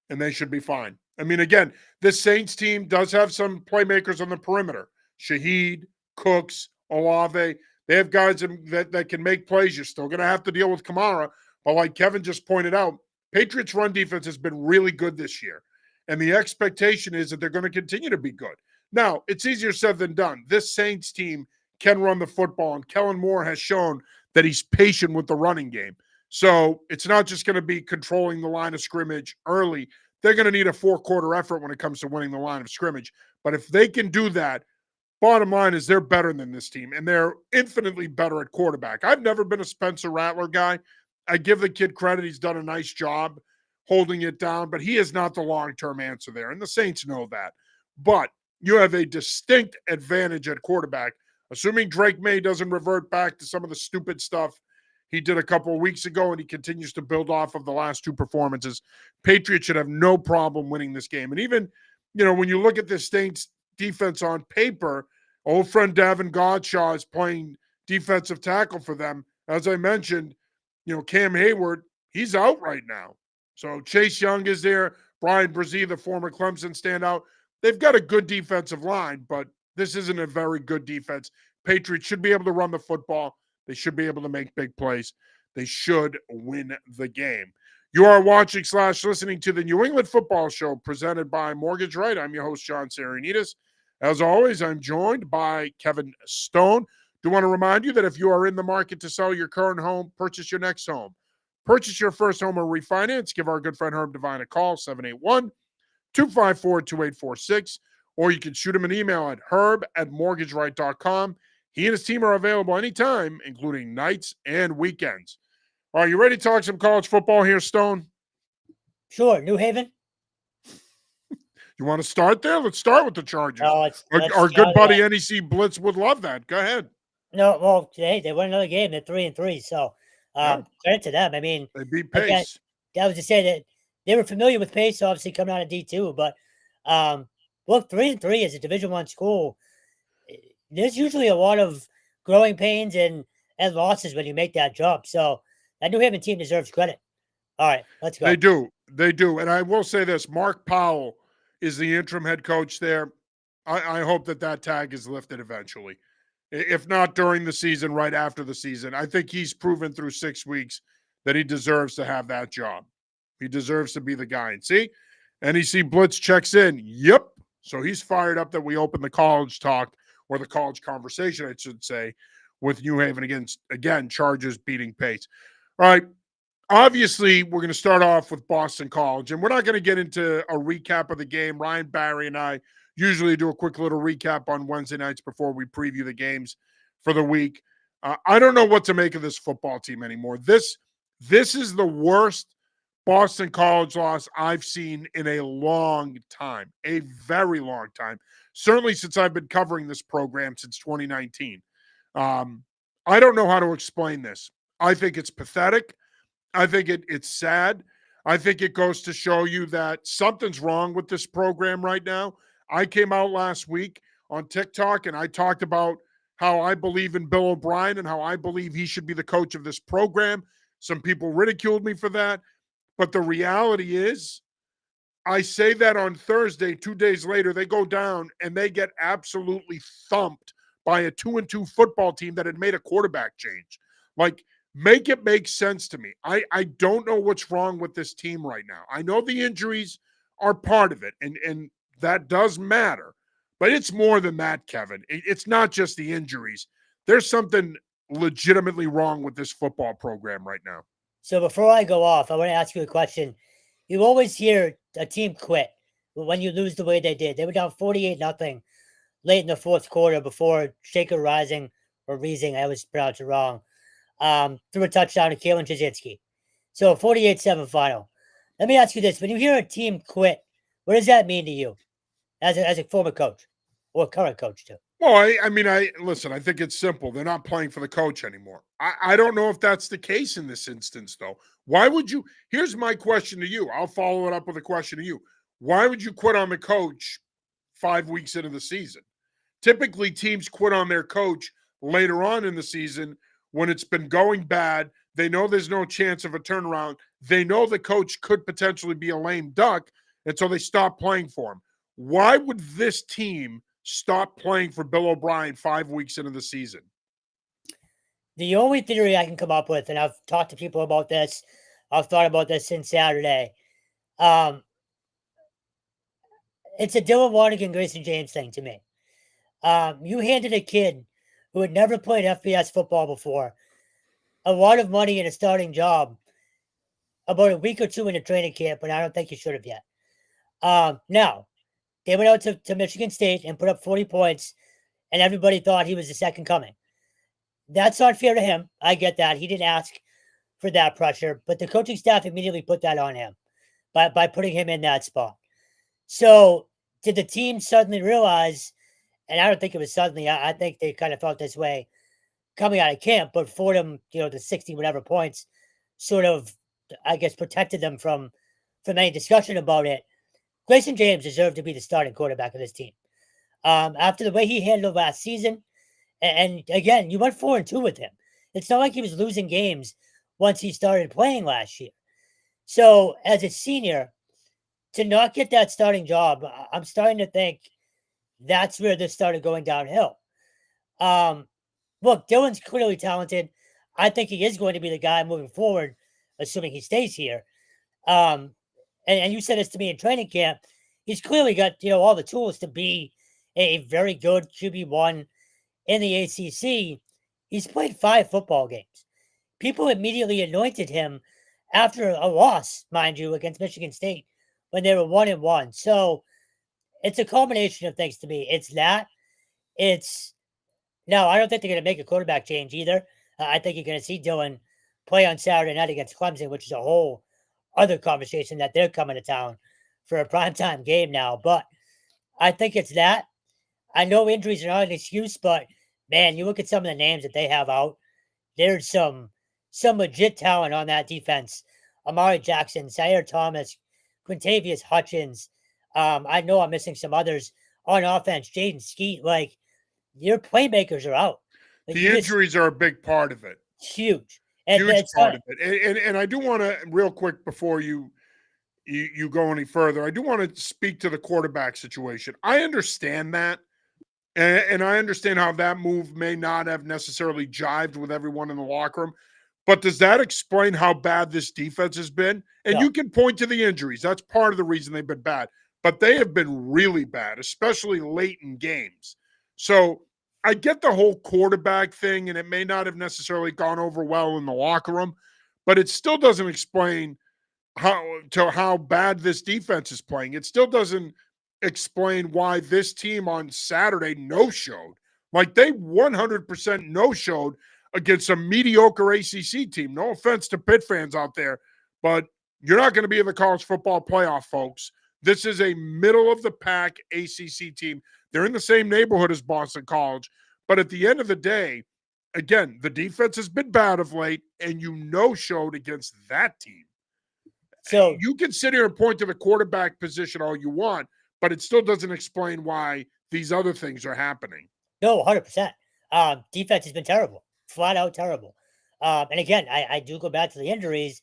Speaker 1: and they should be fine. I mean, again, this Saints team does have some playmakers on the perimeter. Shaheed, Cooks, Olave. They have guys that can make plays. You're still going to have to deal with Kamara. But like Kevin just pointed out, Patriots' run defense has been really good this year. And the expectation is that they're going to continue to be good. Now, it's easier said than done. This Saints team can run the football, and Kellen Moore has shown that he's patient with the running game. So it's not just going to be controlling the line of scrimmage early. They're going to need a four-quarter effort when it comes to winning the line of scrimmage. But if they can do that, bottom line is they're better than this team, and they're infinitely better at quarterback. I've never been a Spencer Rattler guy. I give the kid credit. He's done a nice job holding it down, but he is not the long-term answer there, and the Saints know that. But you have a distinct advantage at quarterback, assuming Drake May doesn't revert back to some of the stupid stuff he did a couple of weeks ago, and he continues to build off of the last two performances. Patriots should have no problem winning this game. And even, when you look at the Saints defense on paper, old friend Davin Godshaw is playing defensive tackle for them. As I mentioned, Cam Hayward, he's out right now. So Chase Young is there. Brian Brzee, the former Clemson standout. They've got a good defensive line, but this isn't a very good defense. Patriots should be able to run the football. They should be able to make big plays. They should win the game. You are watching / listening to the New England Football Show presented by Mortgage Right. I'm your host, John Sarianides. As always, I'm joined by Kevin Stone. Do want to remind you that if you are in the market to sell your current home, purchase your next home, purchase your first home or refinance, give our good friend Herb Devine a call, 781-254-2846, or you can shoot him an email at herb@mortgageright.com. He and his team are available anytime, including nights and weekends. All right, you ready to talk some college football here, Stone?
Speaker 2: Sure. New Haven?
Speaker 1: You want to start there? Let's start with the Chargers.
Speaker 2: No,
Speaker 1: Our good buddy NEC Blitz would love that. Go ahead.
Speaker 2: No, well, they won another game. They're 3-3. So credit to them. I mean,
Speaker 1: they beat Pace.
Speaker 2: I was to say that they were familiar with Pace, obviously coming out of D2. But look, 3-3 as a Division I school, there's usually a lot of growing pains and losses when you make that jump. So that New Haven team deserves credit. All right, let's go.
Speaker 1: They do. And I will say this, Mark Powell is the interim head coach there. I hope that tag is lifted eventually. If not during the season, right after the season. I think he's proven through 6 weeks that he deserves to have that job. He deserves to be the guy. And see, NEC Blitz checks in. Yep. So he's fired up that we opened the college talk, or the college conversation, I should say, with New Haven again, Chargers beating Pace. All right. Obviously, we're going to start off with Boston College, and we're not going to get into a recap of the game. Ryan Barry and I usually do a quick little recap on Wednesday nights before we preview the games for the week. I don't know what to make of this football team anymore. This is the worst Boston College loss I've seen in a long time, a very long time, certainly since I've been covering this program since 2019. I don't know how to explain this. I think it's pathetic. I think it's sad. I think it goes to show you that something's wrong with this program right now. I came out last week on TikTok and I talked about how I believe in Bill O'Brien and how I believe he should be the coach of this program. Some people ridiculed me for that. But the reality is, I say that on Thursday, 2 days later, they go down and they get absolutely thumped by a 2-2 football team that had made a quarterback change. Like, make it make sense to me. I don't know what's wrong with this team right now. I know the injuries are part of it, and that does matter. But it's more than that, Kevin. It's not just the injuries. There's something legitimately wrong with this football program right now.
Speaker 2: So before I go off, I want to ask you a question. You always hear a team quit when you lose the way they did. They were down 48-0 late in the fourth quarter before Shaker Rising, or Rising, I always pronounce it wrong, threw a touchdown to Kalen Jasinski. So 48-7 final. Let me ask you this. When you hear a team quit, what does that mean to you as a former coach or current coach too?
Speaker 1: Well, I listen, I think it's simple. They're not playing for the coach anymore. I don't know if that's the case in this instance, though. Why would you? Here's my question to you. I'll follow it up with a question to you. Why would you quit on the coach 5 weeks into the season? Typically, teams quit on their coach later on in the season when it's been going bad. They know there's no chance of a turnaround. They know the coach could potentially be a lame duck, and so they stop playing for him. Why would this team stop playing for Bill O'Brien 5 weeks into the season?
Speaker 2: The only theory I can come up with, and I've talked to people about this, I've thought about this since Saturday. It's a Dylan Warnick and Grayson James thing to me. You handed a kid who had never played FBS football before a lot of money in a starting job about a week or two into training camp, and I don't think you should have yet. Now, they went out to Michigan State and put up 40 points, and everybody thought he was the second coming. That's not fair to him. I get that. He didn't ask for that pressure, but the coaching staff immediately put that on him by putting him in that spot. So did the team suddenly realize, and I don't think it was suddenly, I think they kind of felt this way coming out of camp, but Fordham, the 60 whatever points sort of, I guess, protected them from any discussion about it. Grayson James deserved to be the starting quarterback of this team. After the way he handled last season, and again, you went 4-2 with him. It's not like he was losing games once he started playing last year. So as a senior, to not get that starting job, I'm starting to think that's where this started going downhill. Look, Dylan's clearly talented. I think he is going to be the guy moving forward, assuming he stays here. And you said this to me in training camp. He's clearly got, all the tools to be a very good QB1 in the ACC. He's played 5 football games. People immediately anointed him after a loss, mind you, against Michigan State when they were 1-1. So it's a combination of things to me. It's that. No, I don't think they're going to make a quarterback change either. I think you're going to see Dylan play on Saturday night against Clemson, which is a whole other conversation that they're coming to town for a primetime game now. But I think it's that. I know injuries are not an excuse, but man, you look at some of the names that they have out. There's some legit talent on that defense. Amari Jackson, Zaire Thomas, Quintavious Hutchins. I know I'm missing some others on offense. Jaden Skeet, like your playmakers are out. Like,
Speaker 1: the injuries are a big part of it.
Speaker 2: Huge.
Speaker 1: Huge part of it. And I do want to, real quick, before you go any further, I do want to speak to the quarterback situation. I understand that. And I understand how that move may not have necessarily jived with everyone in the locker room. But does that explain how bad this defense has been? And
Speaker 2: No.
Speaker 1: you can point to the injuries. That's part of the reason they've been bad. But they have been really bad, especially late in games. So I get the whole quarterback thing, and it may not have necessarily gone over well in the locker room, but it still doesn't explain how bad this defense is playing. It still doesn't explain why this team on Saturday no-showed. Like, they 100% no-showed against a mediocre ACC team. No offense to Pitt fans out there, but you're not going to be in the college football playoff, folks. This is a middle-of-the-pack ACC team. They're in the same neighborhood as Boston College, but at the end of the day, again, the defense has been bad of late, and you no-showed against that team. So you can sit here and point to the quarterback position all you want, but it still doesn't explain why these other things are happening.
Speaker 2: No, 100%. Defense has been terrible, flat out terrible. And again, I do go back to the injuries,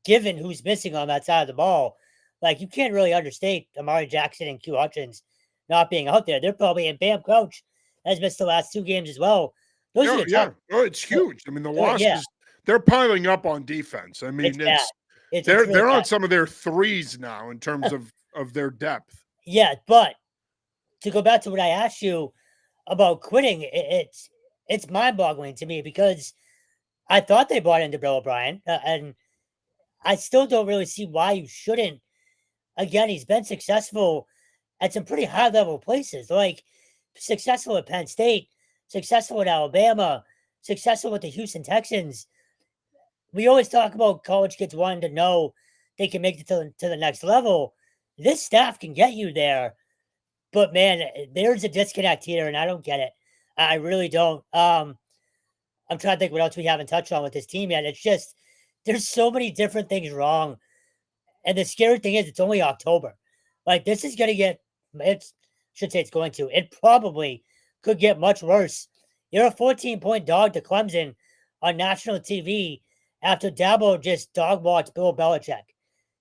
Speaker 2: given who's missing on that side of the ball. Like, you can't really understate Amari Jackson and Q Hutchins not being out there. They're probably, and Bam Crouch has missed the last 2 games as well.
Speaker 1: Those are oh, it's huge. I mean, the losses, they're piling up on defense. I mean, they're on some of their threes now in terms of their depth.
Speaker 2: Yeah, but to go back to what I asked you about quitting, it's mind-boggling to me because I thought they bought into Bill O'Brien, and I still don't really see why you shouldn't. Again, he's been successful at some pretty high-level places, like successful at Penn State, successful at Alabama, successful with the Houston Texans. We always talk about college kids wanting to know they can make it to the next level. This staff can get you there, but man, there's a disconnect here, and I don't get it. I really don't. I'm trying to think what else we haven't touched on with this team yet. It's just there's so many different things wrong, and the scary thing is it's only October. Like, this is going to get. It's going to. It probably could get much worse. You're a 14-point dog to Clemson on national TV after Dabo just dog walked Bill Belichick.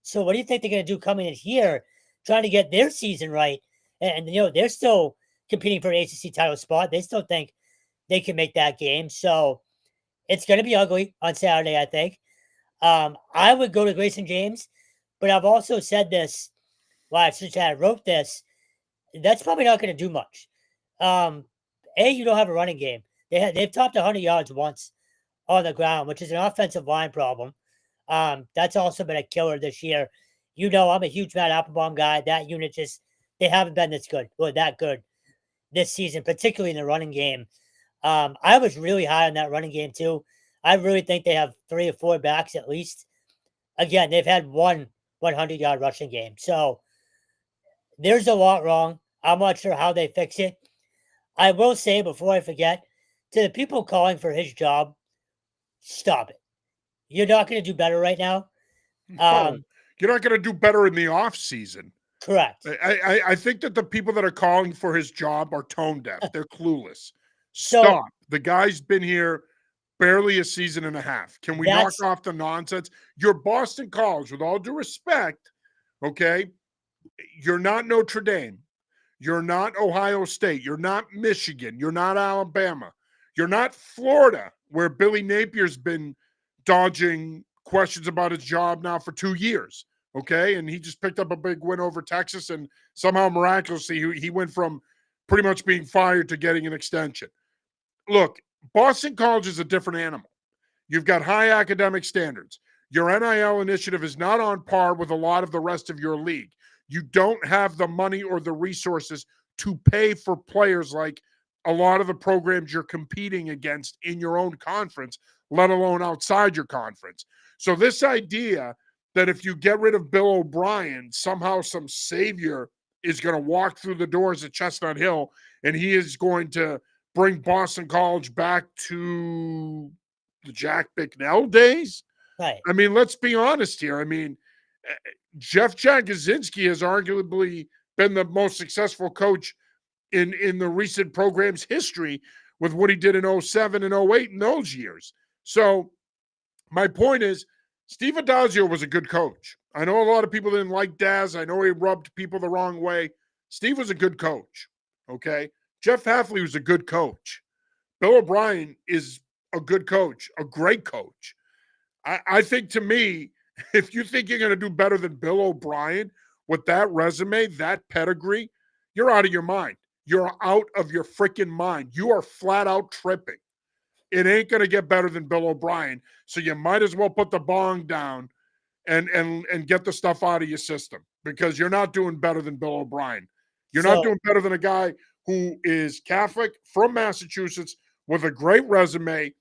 Speaker 2: So what do you think they're going to do coming in here, trying to get their season right? And they're still competing for an ACC title spot. They still think they can make that game. So it's going to be ugly on Saturday, I think. I would go to Grayson James, but I've also said this. Well, since I wrote this, that's probably not going to do much. You don't have a running game. They've topped 100 yards once on the ground, which is an offensive line problem. That's also been a killer this year. I'm a huge Matt Applebaum guy. That unit they haven't been this good or that good this season, particularly in the running game. I was really high on that running game too. I really think they have 3 or 4 backs at least. Again, they've had one 100-yard rushing game. So there's a lot wrong. I'm not sure how they fix it. I will say before I forget, to the people calling for his job, stop it. You're not going to do better right now.
Speaker 1: You're not going to do better in the off season.
Speaker 2: Correct.
Speaker 1: I think that the people that are calling for his job are tone deaf. They're clueless. Stop. The guy's been here barely a season and a half. Can we knock off the nonsense? You're Boston College, with all due respect, okay? You're not Notre Dame. You're not Ohio State. You're not Michigan. You're not Alabama. You're not Florida, where Billy Napier's been dodging questions about his job now for 2 years, okay? And he just picked up a big win over Texas, and somehow miraculously he went from pretty much being fired to getting an extension. Look, Boston College is a different animal. You've got high academic standards. Your NIL initiative is not on par with a lot of the rest of your league. You don't have the money or the resources to pay for players like a lot of the programs you're competing against in your own conference, let alone outside your conference. So this idea that if you get rid of Bill O'Brien, somehow some savior is going to walk through the doors at Chestnut Hill and he is going to bring Boston College back to the Jack Bicknell days.
Speaker 2: Right.
Speaker 1: I mean, let's be honest here. I mean, Jeff Jagosinski has arguably been the most successful coach in the recent program's history with what he did in 07 and 08 in those years. So my point is, Steve Adazio was a good coach. I know a lot of people didn't like Daz. I know he rubbed people the wrong way. Steve was a good coach, okay? Jeff Hafley was a good coach. Bill O'Brien is a good coach, a great coach. I think, to me, if you think you're going to do better than Bill O'Brien with that resume, that pedigree, you're out of your mind. You're out of your freaking mind. You are flat out tripping. It ain't going to get better than Bill O'Brien. So you might as well put the bong down and get the stuff out of your system, because you're not doing better than Bill O'Brien. You're not doing better than a guy who is Catholic, from Massachusetts, with a great resume,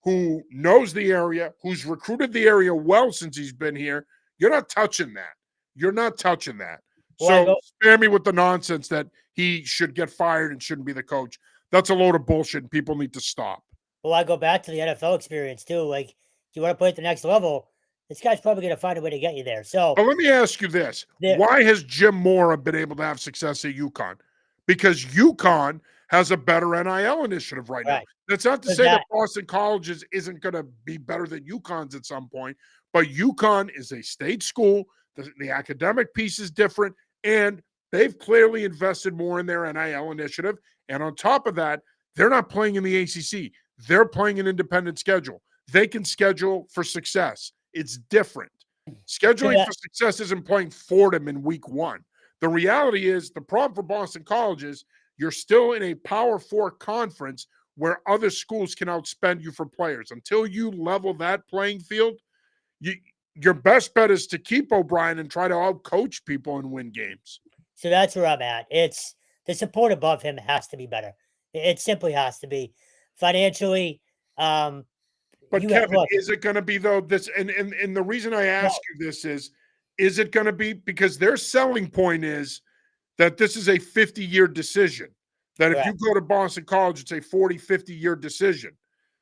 Speaker 1: who knows the area, who's recruited the area well since he's been here. You're not touching that. You're not touching that. So spare me with the nonsense that he should get fired and shouldn't be the coach. That's a load of bullshit, and people need to stop.
Speaker 2: Well, I go back to the NFL experience too. Like, if you want to play at the next level, this guy's probably going to find a way to get you there. So,
Speaker 1: but let me ask you this. Why has Jim Mora been able to have success at UConn? Because UConn has a better NIL initiative right now. That's not to say that Boston College isn't going to be better than UConn's at some point, but UConn is a state school. The academic piece is different, and they've clearly invested more in their NIL initiative. And on top of that, they're not playing in the ACC. They're playing an independent schedule. They can schedule for success. It's different. Scheduling for success isn't playing Fordham in week 1. The reality is, the problem for Boston College is you're still in a Power 4 conference where other schools can outspend you for players. Until you level that playing field, your best bet is to keep O'Brien and try to outcoach people and win games.
Speaker 2: So that's where I'm at. It's the support above him has to be better. It simply has to be financially.
Speaker 1: But Kevin, is it going to be, though? This and the reason I ask you this is it going to be because their selling point is that this is a 50-year decision. That if you go to Boston College, it's a 40, 50-year decision.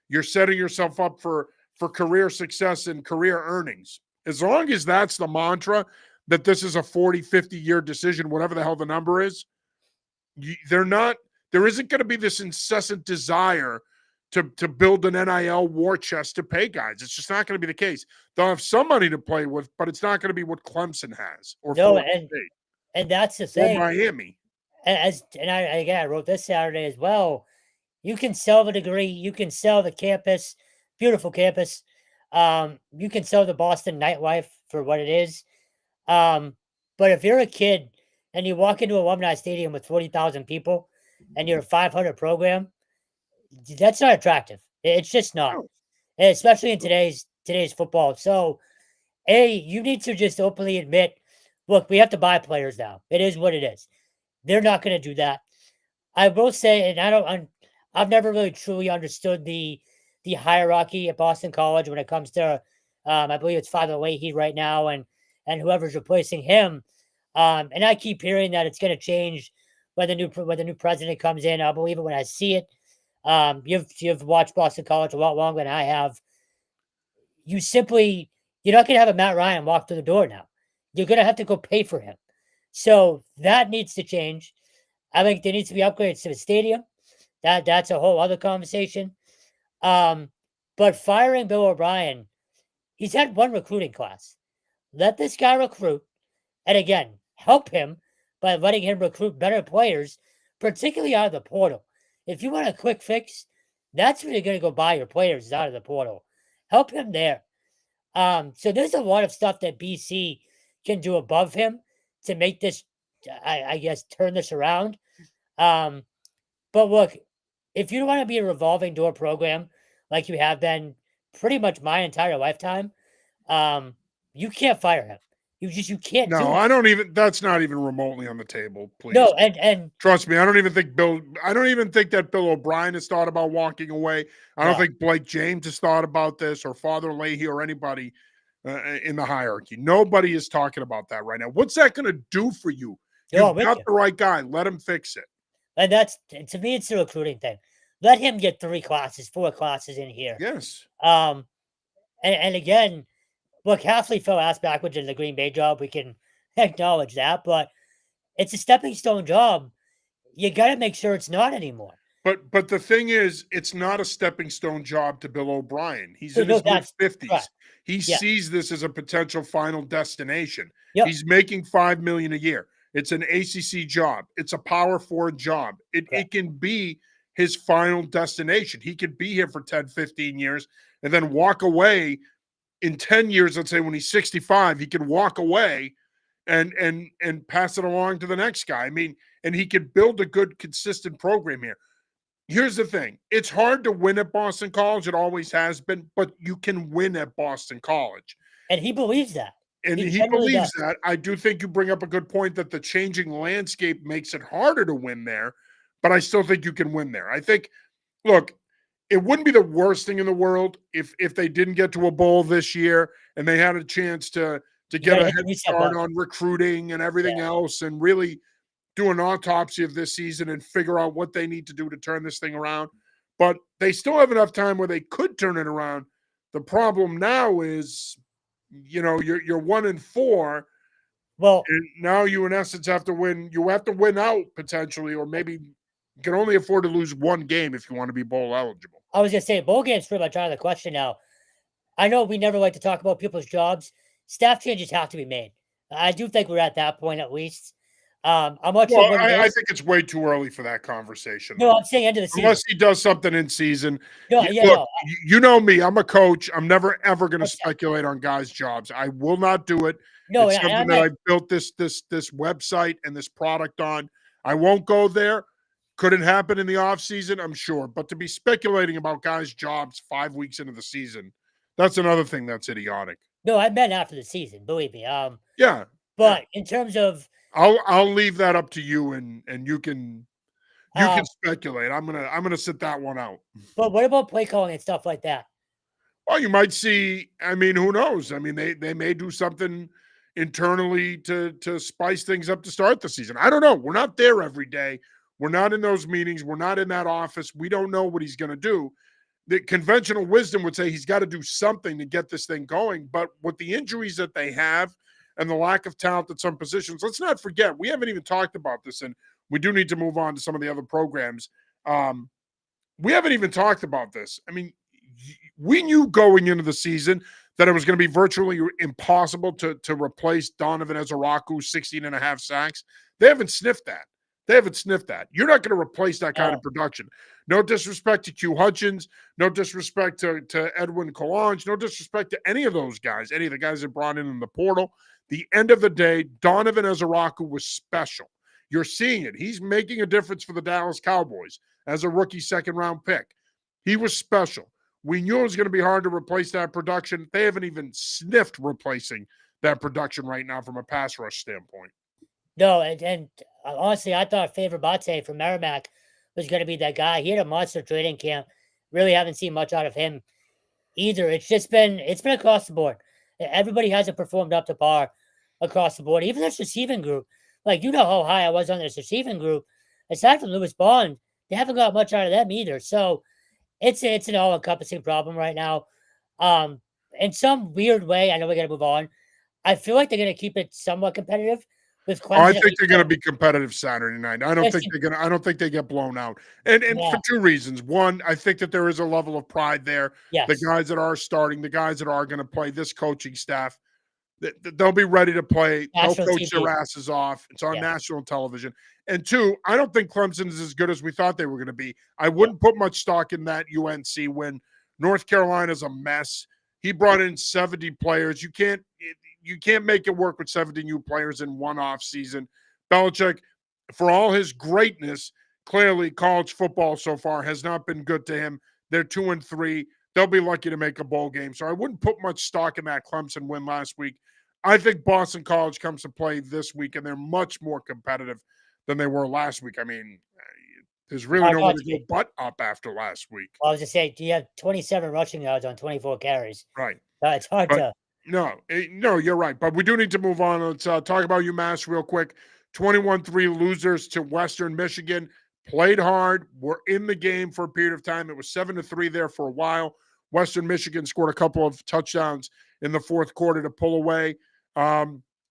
Speaker 1: You're setting yourself up for career success and career earnings. As long as that's the mantra, that this is a 40, 50-year decision, whatever the hell the number is, there isn't going to be this incessant desire to build an NIL war chest to pay guys. It's just not going to be the case. They'll have some money to play with, but it's not going to be what Clemson has or
Speaker 2: No,
Speaker 1: Florida State
Speaker 2: and that's the
Speaker 1: or
Speaker 2: thing.
Speaker 1: Miami.
Speaker 2: I wrote this Saturday as well. You can sell the degree, you can sell the campus, beautiful campus. You can sell the Boston nightlife for what it is. But if you're a kid and you walk into Alumni Stadium with 40,000 people and you're a 500 program, that's not attractive. It's just not,
Speaker 1: No.
Speaker 2: especially in today's football. So, you need to just openly admit, look, we have to buy players now. It is what it is. They're not going to do that. I will say, and I've never really truly understood the hierarchy at Boston College when it comes to, I believe it's Father Leahy right now, and whoever's replacing him. And I keep hearing that it's going to change when the new president comes in. I'll believe it when I see it. You've watched Boston College a lot longer than I have. You're not going to have a Matt Ryan walk through the door now. You're going to have to go pay for him. So that needs to change. I think there needs to be upgrades to the stadium. That's a whole other conversation. But firing Bill O'Brien, he's had one recruiting class. Let this guy recruit, and again, help him by letting him recruit better players, particularly out of the portal. If you want a quick fix, that's where you're going to go buy your players is out of the portal. Help him there. So there's a lot of stuff that BC can do above him to make this, I guess, turn this around. But look, if you want to be a revolving door program like you have been pretty much my entire lifetime, you can't fire him. You can't.
Speaker 1: No, I don't even. That's not even remotely on the table. Please.
Speaker 2: No, and
Speaker 1: trust me, I don't even think that Bill O'Brien has thought about walking away. I don't think Blake James has thought about this, or Father Leahy, or anybody in the hierarchy. Nobody is talking about that right now. What's that going to do for you? You've got the right guy. Let him fix it.
Speaker 2: And that's, to me, it's the recruiting thing. Let him get 4 classes in here.
Speaker 1: Yes.
Speaker 2: And again, look, Halfley fell ass backwards in the Green Bay job. We can acknowledge that, but it's a stepping stone job. You got to make sure it's not anymore.
Speaker 1: But the thing is, it's not a stepping stone job to Bill O'Brien. He's in his mid-50s. Right. He sees this as a potential final destination. Yep. He's making $5 million a year. It's an ACC job. It's a Power 4 job. It can be his final destination. He could be here for 10, 15 years and then walk away in 10 years. Let's say when he's 65, he can walk away and pass it along to the next guy. I mean, and he could build a good, consistent program here. Here's the thing. It's hard to win at Boston College. It always has been, but you can win at Boston College.
Speaker 2: And he believes that.
Speaker 1: And he believes that. I do think you bring up a good point that the changing landscape makes it harder to win there, but I still think you can win there. I think, look, it wouldn't be the worst thing in the world if they didn't get to a bowl this year and they had a chance to get a head start on recruiting and everything else and really do an autopsy of this season and figure out what they need to do to turn this thing around. But they still have enough time where they could turn it around. The problem now is, you're 1-4.
Speaker 2: Well,
Speaker 1: and now you in essence have to win. You have to win out potentially, or maybe you can only afford to lose one game if you want to be bowl eligible.
Speaker 2: I was going to say, bowl game's pretty much out of the question now. I know we never like to talk about people's jobs. Staff changes have to be made. I do think we're at that point at least. I'm not sure what
Speaker 1: I think it's way too early for that conversation.
Speaker 2: No, I'm saying end of the season.
Speaker 1: Unless he does something in season.
Speaker 2: No,
Speaker 1: you know me. I'm a coach. I'm never, ever going to speculate on guys' jobs. I will not do it.
Speaker 2: No,
Speaker 1: it's something that I built this website and this product on. I won't go there. Could it happen in the offseason? I'm sure. But to be speculating about guys' jobs 5 weeks into the season, that's another thing that's idiotic.
Speaker 2: No, I meant after the season, believe me.
Speaker 1: Yeah.
Speaker 2: But in terms of,
Speaker 1: I'll leave that up to you, and you can speculate. I'm gonna sit that one out.
Speaker 2: But what about play calling and stuff like that?
Speaker 1: Well, you might see. I mean, who knows? I mean, they may do something internally to spice things up to start the season. I don't know. We're not there every day. We're not in those meetings. We're not in that office. We don't know what he's going to do. The conventional wisdom would say he's got to do something to get this thing going. But with the injuries that they have and the lack of talent at some positions, let's not forget, we haven't even talked about this, and we do need to move on to some of the other programs. we haven't even talked about this. I mean, we knew going into the season that it was going to be virtually impossible to replace Donovan Ezaraku's 16 and a half sacks. They haven't sniffed that. They haven't sniffed that. You're not going to replace that kind of production. No disrespect to Q Hutchins, no disrespect to Edwin Collage, no disrespect to any of those guys, any of the guys that brought in the portal. The end of the day, Donovan Ezaraku was special. You're seeing it. He's making a difference for the Dallas Cowboys as a rookie second-round pick. He was special. We knew it was going to be hard to replace that production. They haven't even sniffed replacing that production right now from a pass rush standpoint.
Speaker 2: No, and honestly, I thought Favor Bate from Merrimack was going to be that guy. He had a monster training camp. Really haven't seen much out of him either. It's been across the board. Everybody hasn't performed up to par across the board. Even this receiving group, like, you know how high I was on this receiving group. Aside from Lewis Bond, they haven't got much out of them either. So it's an all-encompassing problem right now. In some weird way, I know we got to move on. I feel like they're going to keep it somewhat competitive with Clemson.
Speaker 1: I think they're going to be competitive Saturday night. I don't think they get blown out. And for two reasons. One, I think that there is a level of pride there.
Speaker 2: Yes.
Speaker 1: The guys that are starting, the guys that are going to play, this coaching staff, they'll be ready to play.
Speaker 2: National
Speaker 1: They'll coach
Speaker 2: TV.
Speaker 1: their asses off. It's on national television. And two, I don't think Clemson is as good as we thought they were going to be. I wouldn't put much stock in that UNC win. North Carolina's a mess. He brought in 70 players. You can't make it work with 70 new players in one off season. Belichick, for all his greatness, clearly college football so far has not been good to him. They're 2-3. They'll be lucky to make a bowl game. So I wouldn't put much stock in that Clemson win last week. I think Boston College comes to play this week, and they're much more competitive than they were last week. I mean, there's really no way to go but up after last week.
Speaker 2: Well, I was just saying, you have 27 rushing yards on 24 carries.
Speaker 1: Right.
Speaker 2: It's hard to.
Speaker 1: No, you're right. But we do need to move on. Let's talk about UMass real quick. 21-3 losers to Western Michigan. Played hard. Were in the game for a period of time. It was 7-3 there for a while. Western Michigan scored a couple of touchdowns in the fourth quarter to pull away.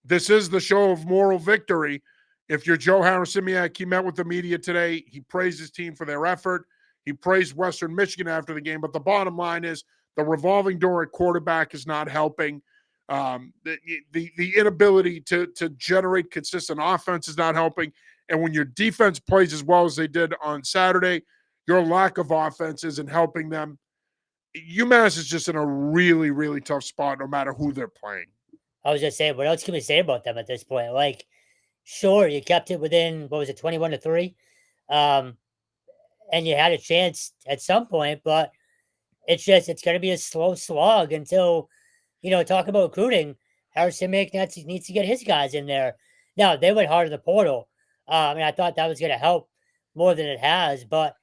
Speaker 1: This is the show of moral victory. If you're Joe Harasimiak, he met with the media today. He praised his team for their effort. He praised Western Michigan after the game. But the bottom line is the revolving door at quarterback is not helping. The inability to generate consistent offense is not helping. And when your defense plays as well as they did on Saturday, your lack of offense isn't helping them. UMass is just in a really, really tough spot no matter who they're playing.
Speaker 2: I was just saying, what else can we say about them at this point? Like, sure, you kept it within, 21-3? And you had a chance at some point, but it's going to be a slow slog until, talk about recruiting. Harasimiak needs to get his guys in there. Now, they went hard in the portal. I thought that was going to help more than it has, but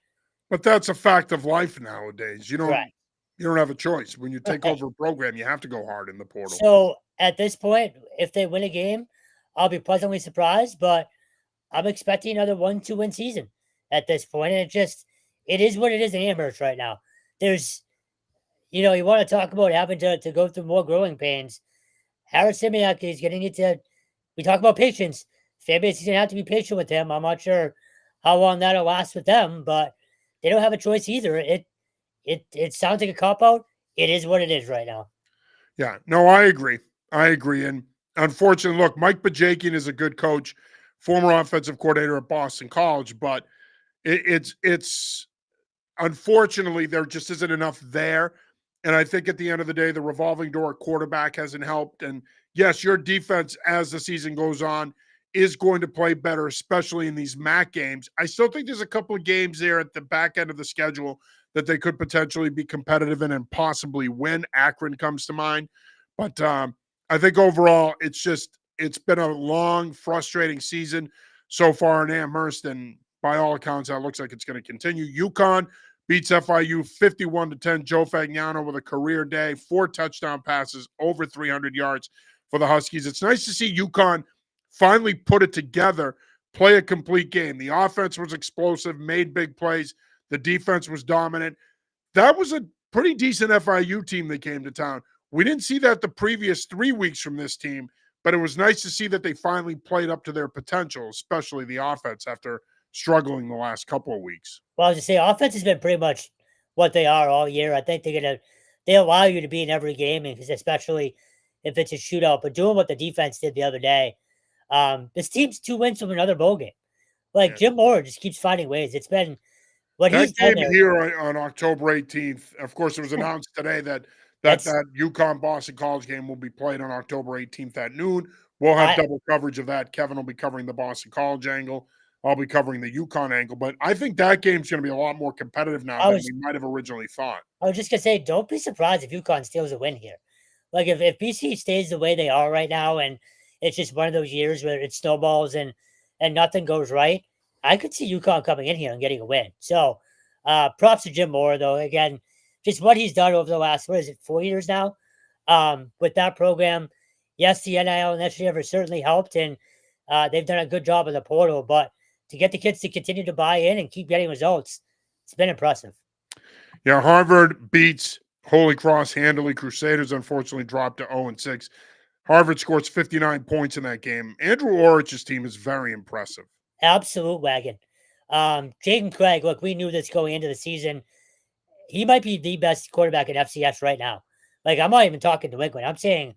Speaker 1: that's a fact of life nowadays. You don't have a choice. When you take over a program, you have to go hard in the portal.
Speaker 2: So at this point, if they win a game, I'll be pleasantly surprised, but I'm expecting another 1-2 win season at this point. And it is what it is in Amherst right now. There's, you want to talk about having to go through more growing pains. Harasimiak is getting into, we talk about patience. Fanbase is going to have to be patient with him. I'm not sure how long that'll last with them, but they don't have a choice either. It sounds like a cop-out. It is what it is right now.
Speaker 1: Yeah, no, I agree. And unfortunately, look, Mike Bajakian is a good coach, former offensive coordinator at Boston College, but it's unfortunately there just isn't enough there. And I think at the end of the day, the revolving door at quarterback hasn't helped. And yes, your defense as the season goes on is going to play better, especially in these MAC games. I still think there's a couple of games there at the back end of the schedule that they could potentially be competitive in and possibly win. Akron comes to mind. But I think overall, it's been a long, frustrating season so far in Amherst. And by all accounts, that looks like it's going to continue. UConn beats FIU 51-10. Joe Fagnano with a career day, 4 touchdown passes, over 300 yards for the Huskies. It's nice to see UConn finally put it together, play a complete game. The offense was explosive, made big plays. The defense was dominant. That was a pretty decent FIU team that came to town. We didn't see that the previous 3 weeks from this team, but it was nice to see that they finally played up to their potential, especially the offense after struggling the last couple of weeks.
Speaker 2: Well, I was just saying, offense has been pretty much what they are all year. I think they allow you to be in every game, and especially if it's a shootout. But doing what the defense did the other day, this team's 2 wins from another bowl game. Like
Speaker 1: Yeah.
Speaker 2: Jim Moore just keeps finding ways. It's been what he's
Speaker 1: That
Speaker 2: done
Speaker 1: game
Speaker 2: there.
Speaker 1: here on October 18th, of course, it was announced today that
Speaker 2: That's
Speaker 1: UConn Boston College game will be played on October 18th at noon. We'll have
Speaker 2: I,
Speaker 1: double coverage of that. Kevin will be covering the Boston College angle. I'll be covering the UConn angle. But I think that game's going to be a lot more competitive now
Speaker 2: I
Speaker 1: than
Speaker 2: was
Speaker 1: we might have originally thought.
Speaker 2: I was just gonna say, don't be surprised if UConn steals a win here. Like if BC stays the way they are right now, and it's just one of those years where it snowballs and nothing goes right, I could see UConn coming in here and getting a win. So, props to Jim Moore though. Again, just what he's done over the last 4 years now, with that program. Yes, the NIL initiative has certainly helped, and they've done a good job of the portal. But to get the kids to continue to buy in and keep getting results, it's been impressive.
Speaker 1: Yeah, Harvard beats Holy Cross handily. Crusaders unfortunately dropped to 0-6. Harvard scores 59 points in that game. Andrew Orich's team is very impressive.
Speaker 2: Absolute wagon. Jaden Craig, look, we knew this going into the season. He might be the best quarterback in FCS right now. Like, I'm not even talking New England. I'm saying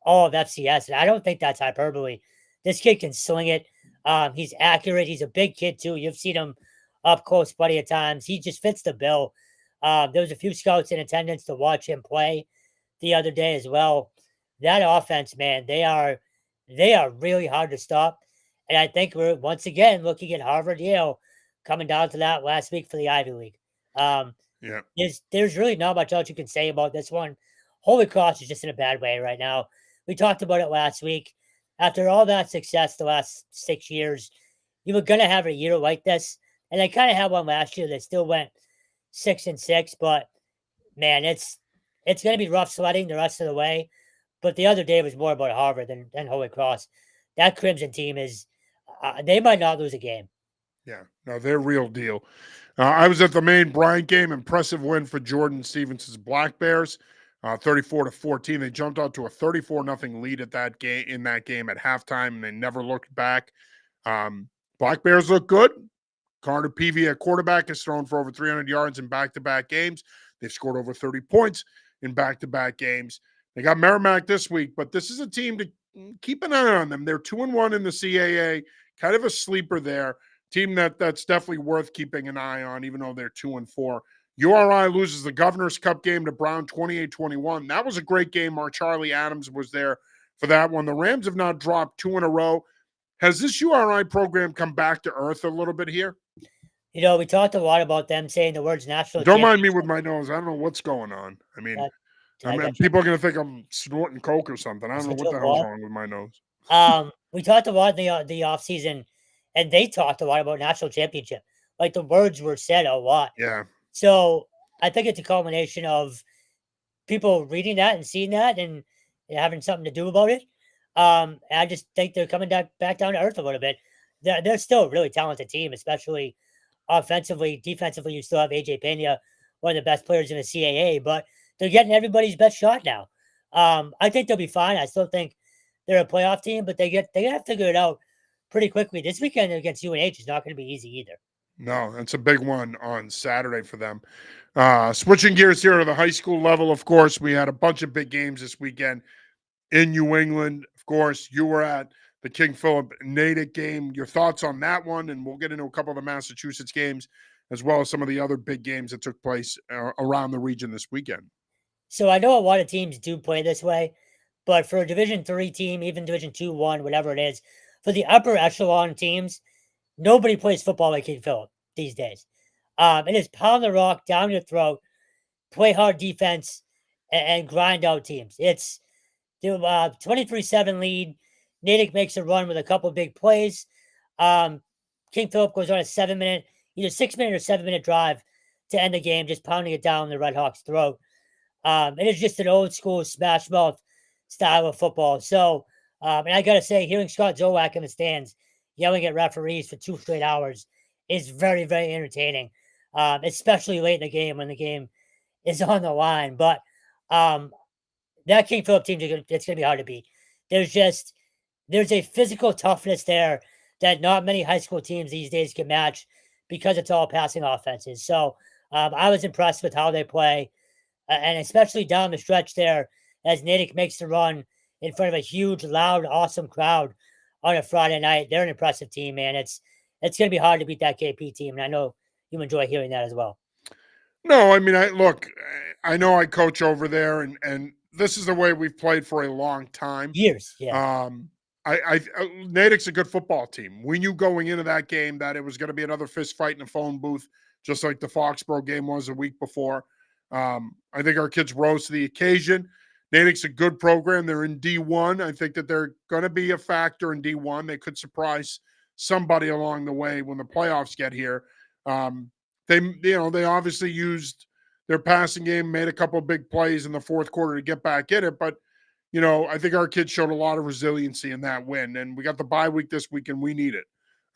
Speaker 2: all of FCS, and I don't think that's hyperbole. This kid can sling it. He's accurate. He's a big kid, too. You've seen him up close plenty of times. He just fits the bill. There was a few scouts in attendance to watch him play the other day as well. That offense, man, they are really hard to stop. And I think we're once again looking at Harvard, Yale coming down to that last week for the Ivy League.
Speaker 1: Yeah.
Speaker 2: There's really not much else you can say about this one. Holy Cross is just in a bad way right now. We talked about it last week. After all that success the last 6 years, you were gonna have a year like this, and they kind of had one last year that still went 6-6. But man, it's gonna be rough sledding the rest of the way. But the other day was more about Harvard than Holy Cross. That Crimson team is they might not lose a game.
Speaker 1: Yeah, no, they're real deal. I was at the main Bryant game. Impressive win for Jordan Stevenson's Black Bears, 34-14. They jumped out to a 34-0 lead at that game in that game at halftime, and they never looked back. Black Bears look good. Carter Peavy at quarterback has thrown for over 300 yards in back-to-back games. They've scored over 30 points in back-to-back games. They got Merrimack this week, but this is a team to keep an eye on them. They're 2-1 in the CAA, kind of a sleeper there. Team that's definitely worth keeping an eye on, even though they're 2-4. URI loses the Governor's Cup game to Brown 28-21. That was a great game. Charlie Adams was there for that one. The Rams have now dropped 2 in a row. Has this URI program come back to earth a little bit here?
Speaker 2: You know, we talked a lot about them saying the words national.
Speaker 1: Don't mind me with my nose. I don't know what's going on. I mean, people are going to think I'm snorting coke or something. I don't know what the hell's wrong with my nose.
Speaker 2: We talked a lot in the offseason, and they talked a lot about national championship. Like the words were said a lot.
Speaker 1: Yeah.
Speaker 2: So I think it's a culmination of people reading that and seeing that and having something to do about it. I just think they're coming back down to earth a little bit. They're still a really talented team, especially offensively. Defensively, you still have AJ Pena, one of the best players in the CAA, but they're getting everybody's best shot now. I think they'll be fine. I still think they're a playoff team, but they gotta figure it out pretty quickly. This weekend against UNH is not going to be easy either.
Speaker 1: No, it's a big one on Saturday for them. Switching gears here to the high school level, of course, we had a bunch of big games this weekend in New England. Of course, you were at the King Philip Natick game. Your thoughts on that one, and we'll get into a couple of the Massachusetts games, as well as some of the other big games that took place around the region this weekend.
Speaker 2: So I know a lot of teams do play this way, but for a Division III team, even Division 2, 1, whatever it is, for the upper echelon teams, nobody plays football like King Philip these days. It is pound the rock down your throat, play hard defense, and grind out teams. It's the 23-7 lead. Natick makes a run with a couple big plays. King Philip goes on a 7-minute, either 6-minute or 7-minute drive to end the game, just pounding it down the Red Hawks' throat. It is just an old school smash mouth style of football. So, and I got to say, hearing Scott Zolak in the stands yelling at referees for 2 straight hours is very, very entertaining, especially late in the game when the game is on the line. But that King Philip team, it's going to be hard to beat. There's a physical toughness there that not many high school teams these days can match because it's all passing offenses. So I was impressed with how they play, and especially down the stretch there as Natick makes the run in front of a huge, loud, awesome crowd on a Friday night. They're an impressive team, man. It's going to be hard to beat that KP team, and I know you enjoy hearing that as well.
Speaker 1: No, I mean, I know I coach over there, and this is the way we've played for a long time.
Speaker 2: Years, yeah.
Speaker 1: Natick's a good football team. We knew going into that game that it was going to be another fist fight in a phone booth, just like the Foxborough game was a week before. I think our kids rose to the occasion. Natick's a good program. They're in D1. I think that they're going to be a factor in D1. They could surprise somebody along the way when the playoffs get here. They obviously used their passing game, made a couple of big plays in the fourth quarter to get back in it, but I think our kids showed a lot of resiliency in that win, and we got the bye week this week, and we need it.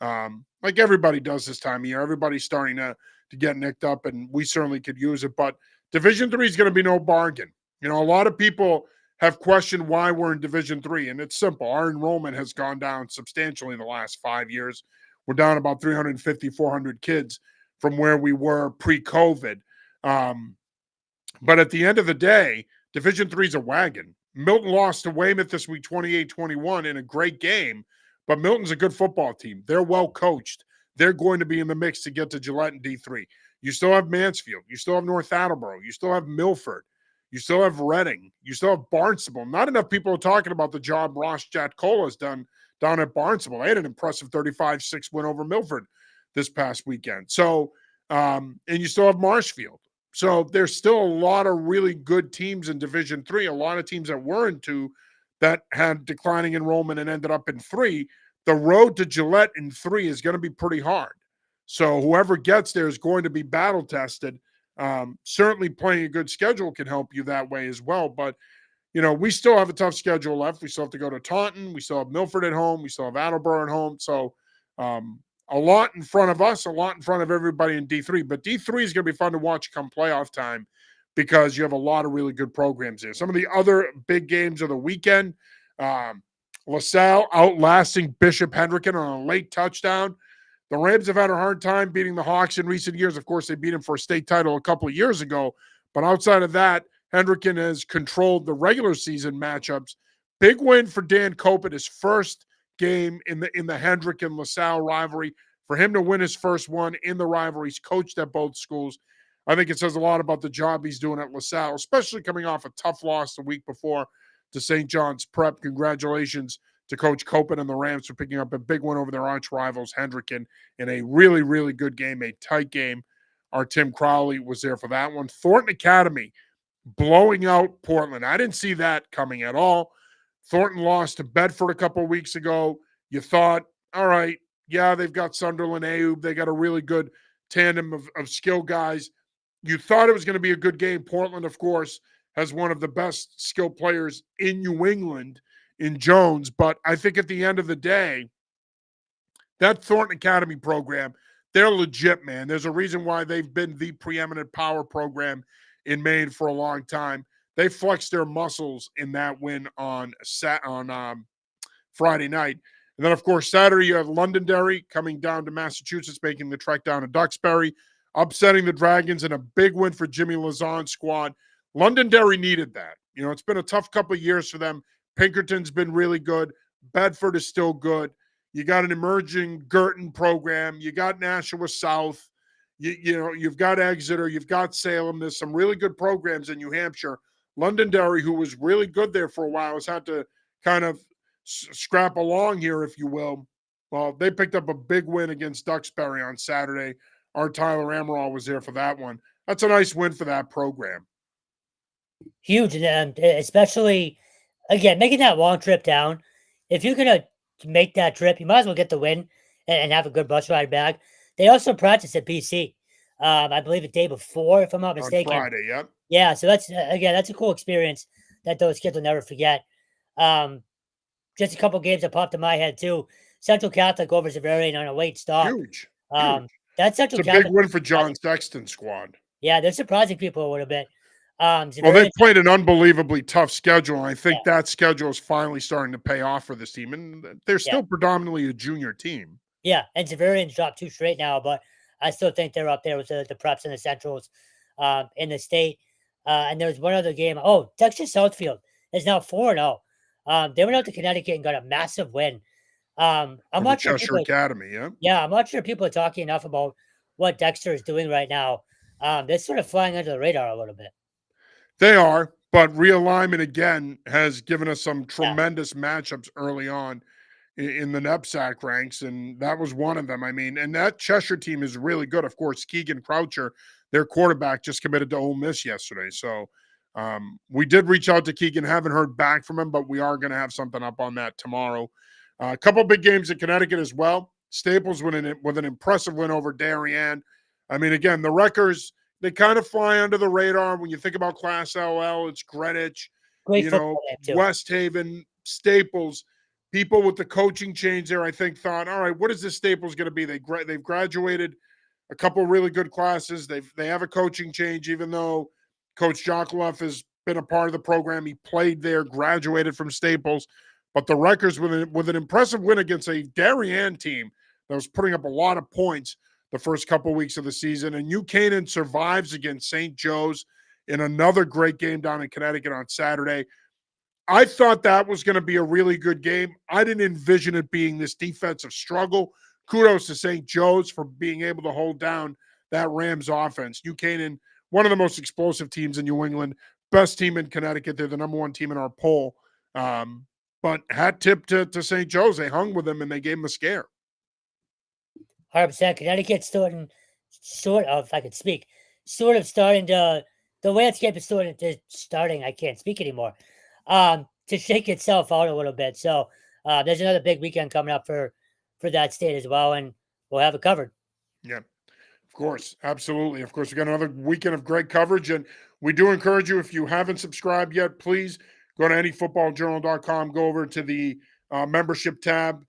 Speaker 1: Like everybody does this time of year. Everybody's starting to get nicked up, and we certainly could use it. But Division III is going to be no bargain. A lot of people have questioned why we're in Division III, and it's simple. Our enrollment has gone down substantially in the last 5 years. We're down about 350, 400 kids from where we were pre-COVID. But at the end of the day, Division III is a wagon. Milton lost to Weymouth this week, 28-21 in a great game, but Milton's a good football team. They're well coached. They're going to be in the mix to get to Gillette and D3. You still have Mansfield. You still have North Attleboro. You still have Milford. You still have Reading. You still have Barnstable. Not enough people are talking about the job Ross Jatkola has done down at Barnstable. They had an impressive 35-6 win over Milford this past weekend. So, and you still have Marshfield. So there's still a lot of really good teams in Division III, a lot of teams that were in 2 that had declining enrollment and ended up in 3. The road to Gillette in 3 is going to be pretty hard. So whoever gets there is going to be battle tested. Certainly playing a good schedule can help you that way as well. But, we still have a tough schedule left. We still have to go to Taunton. We still have Milford at home. We still have Attleboro at home. So a lot in front of us, a lot in front of everybody in D3. But D3 is going to be fun to watch come playoff time because you have a lot of really good programs there. Some of the other big games of the weekend, LaSalle outlasting Bishop Hendricken on a late touchdown. The Rams have had a hard time beating the Hawks in recent years. Of course, they beat them for a state title a couple of years ago. But outside of that, Hendricken has controlled the regular season matchups. Big win for Dan Cope at his first game in the Hendricken LaSalle rivalry. For him to win his first one in the rivalry, he's coached at both schools. I think it says a lot about the job he's doing at LaSalle, especially coming off a tough loss the week before to St. John's Prep. Congratulations to Coach Copen and the Rams for picking up a big win over their arch rivals, Hendricken, in a really, really good game, a tight game. Our Tim Crowley was there for that one. Thornton Academy blowing out Portland. I didn't see that coming at all. Thornton lost to Bedford a couple of weeks ago. You thought, all right, yeah, they've got Sunderland, Ayoub. They got a really good tandem of skill guys. You thought it was going to be a good game. Portland, of course, has one of the best skill players in New England in Jones. But I think at the end of the day, that Thornton Academy program, they're legit, man. There's a reason why they've been the preeminent power program in Maine for a long time. They flexed their muscles in that win on Friday night. And then, of course, Saturday you have Londonderry coming down to Massachusetts, making the trek down to Duxbury, upsetting the Dragons in a big win for Jimmy Lazon's squad. Londonderry needed that. It's been a tough couple of years for them. Pinkerton's been really good. Bedford is still good. You got an emerging Girton program. You got Nashua South. You've got Exeter. You've got Salem. There's some really good programs in New Hampshire. Londonderry, who was really good there for a while, has had to kind of scrap along here, if you will. Well, they picked up a big win against Duxbury on Saturday. Our Tyler Amaral was there for that one. That's a nice win for that program.
Speaker 2: Huge, and especially, again, making that long trip down. If you're going to make that trip, you might as well get the win and have a good bus ride back. They also practice at BC, I believe the day before, if I'm not mistaken.
Speaker 1: On Friday, yep.
Speaker 2: Yeah, so that's a cool experience that those kids will never forget. Just a couple games that popped in my head too. Central Catholic over Xaverian on a late stop.
Speaker 1: Huge.
Speaker 2: That Central
Speaker 1: it's a
Speaker 2: Catholic
Speaker 1: big win for John Sexton's squad.
Speaker 2: Yeah, they're surprising people a little bit. It's a
Speaker 1: Well,
Speaker 2: very
Speaker 1: they've played an unbelievably tough schedule, and I
Speaker 2: yeah,
Speaker 1: think that schedule is finally starting to pay off for this team, and they're
Speaker 2: yeah,
Speaker 1: still predominantly a junior team.
Speaker 2: yeah. And Zavarian's dropped 2 straight now, but I still think they're up there with the preps and the centrals in the state. And there was one other game. Oh, Texas Southfield is now 4-0. They went out to Connecticut and got a massive win. I'm
Speaker 1: Over
Speaker 2: not sure
Speaker 1: Cheshire
Speaker 2: people
Speaker 1: Academy, yeah.
Speaker 2: yeah, I'm not sure people are talking enough about what Dexter is doing right now. They're sort of flying under the radar a little bit.
Speaker 1: They are, but realignment again has given us some
Speaker 2: Yeah,
Speaker 1: tremendous matchups early on in the NEPSAC ranks, and that was one of them. I mean, and that Cheshire team is really good. Of course, Keegan Croucher, their quarterback, just committed to Ole Miss yesterday. So we did reach out to Keegan, haven't heard back from him, but we are going to have something up on that tomorrow. A couple big games in Connecticut as well. Staples with an impressive win over Darien. I mean, again, the Wreckers, they kind of fly under the radar. When you think about Class LL, it's Greenwich,
Speaker 2: great football game too.
Speaker 1: West Haven, Staples. People with the coaching change there, I think, thought, all right, what is this Staples going to be? They've graduated a couple really good classes. They have a coaching change, even though Coach Jockluff has been a part of the program. He played there, graduated from Staples. But the Rikers with an impressive win against a Darien team that was putting up a lot of points the first couple of weeks of the season. And New Canaan survives against St. Joe's in another great game down in Connecticut on Saturday. I thought that was going to be a really good game. I didn't envision it being this defensive struggle. Kudos to St. Joe's for being able to hold down that Rams offense. New Canaan, one of the most explosive teams in New England, best team in Connecticut. They're the number one team in our poll. But hat tip to St. Joe's. They hung with them and they gave them a scare.
Speaker 2: 100%. Connecticut's sort of, if I could speak, sort of starting to, the landscape is starting, I can't speak anymore, to shake itself out a little bit. So there's another big weekend coming up for that state as well, and we'll have it covered.
Speaker 1: Yeah, of course. Absolutely. Of course, we got another weekend of great coverage. And we do encourage you, if you haven't subscribed yet, please go to anyfootballjournal.com, go over to the membership tab.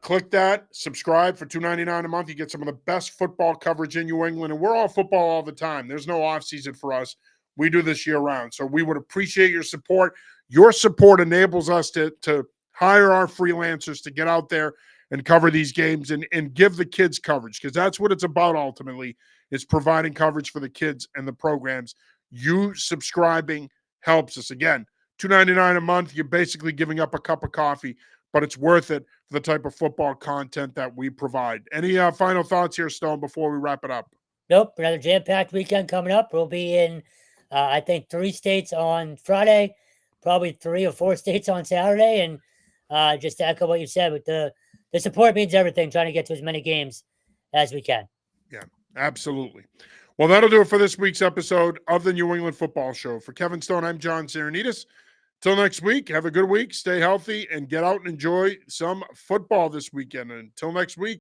Speaker 1: Click that, subscribe for $2.99 a month. You get some of the best football coverage in New England, and we're all football all the time. There's no off season for us. We do this year round, so we would appreciate your support. Your support enables us to hire our freelancers to get out there and cover these games and give the kids coverage, because that's what it's about ultimately. It's providing coverage for the kids and the programs. You subscribing helps us. Again, $2.99 a month. You're basically giving up a cup of coffee, but it's worth it for the type of football content that we provide. Any final thoughts here, Stone, before we wrap it up?
Speaker 2: Nope. Another jam-packed weekend coming up. We'll be in, I think, 3 states on Friday, probably 3 or 4 states on Saturday. And just to echo what you said, with the support means everything, trying to get to as many games as we can.
Speaker 1: Yeah, absolutely. Well, that'll do it for this week's episode of the New England Football Show. For Kevin Stone, I'm John Sarianides. Till next week, have a good week, stay healthy, and get out and enjoy some football this weekend. Until next week,